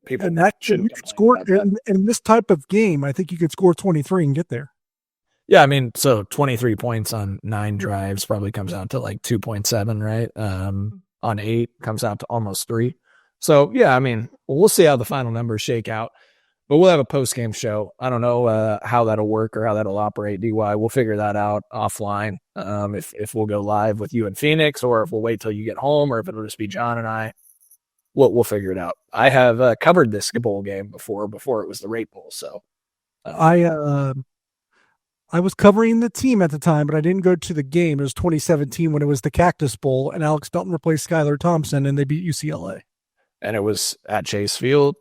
A: People
C: and that should score in this type of game. I think you could score 23 and get there.
A: Yeah, I mean, so 23 points on 9 drives probably comes out to like 2.7, right? On 8 comes out to almost 3. So, yeah, I mean, we'll see how the final numbers shake out. But we'll have a post-game show. I don't know how that'll work or how that'll operate, DY. We'll figure that out offline, if we'll go live with you in Phoenix or if we'll wait till you get home or if it'll just be John and I. We'll figure it out. I have covered this bowl game before it was the Rate Bowl. So
C: I was covering the team at the time, but I didn't go to the game. It was 2017 when it was the Cactus Bowl, and Alex Delton replaced Skylar Thompson, and they beat UCLA.
A: And it was at Chase Field,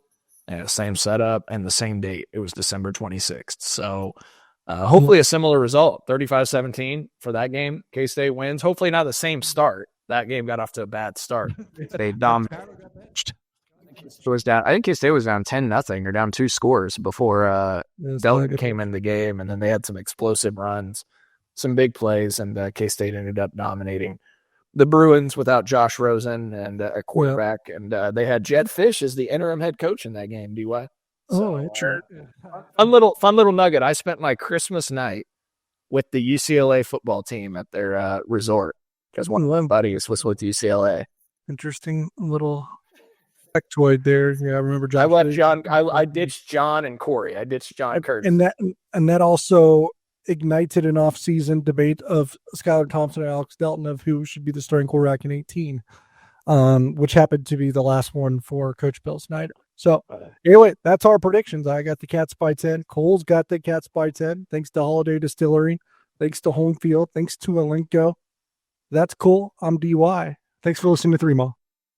A: and same setup, and the same date. It was December 26th. So hopefully a similar result, 35-17 for that game. K-State wins. Hopefully not the same start. That game got off to a bad start. They dominated. I think K-State was down 10-0 or down 2 scores before Delton came in the game, and then they had some explosive runs, some big plays, and K-State ended up dominating the Bruins without Josh Rosen and a quarterback, and they had Jed Fish as the interim head coach in that game. DY.
C: Sure.
A: Fun little nugget. I spent my Christmas night with the UCLA football team at their resort because one of my buddies was with UCLA.
C: Interesting little factoid there. Yeah, I remember John.
A: I left John. I ditched John and Corey. I ditched John Curtis.
C: And that also ignited an off-season debate of Skylar Thompson and Alex Delton of who should be the starting quarterback in 18, which happened to be the last one for Coach Bill Snyder. So anyway, that's our predictions. I got the Cats by 10. Cole's got the Cats by 10. Thanks to Holiday Distillery. Thanks to Home Field. Thanks to Alenco. That's cool. I'm DY. Thanks for listening to 3 Mile.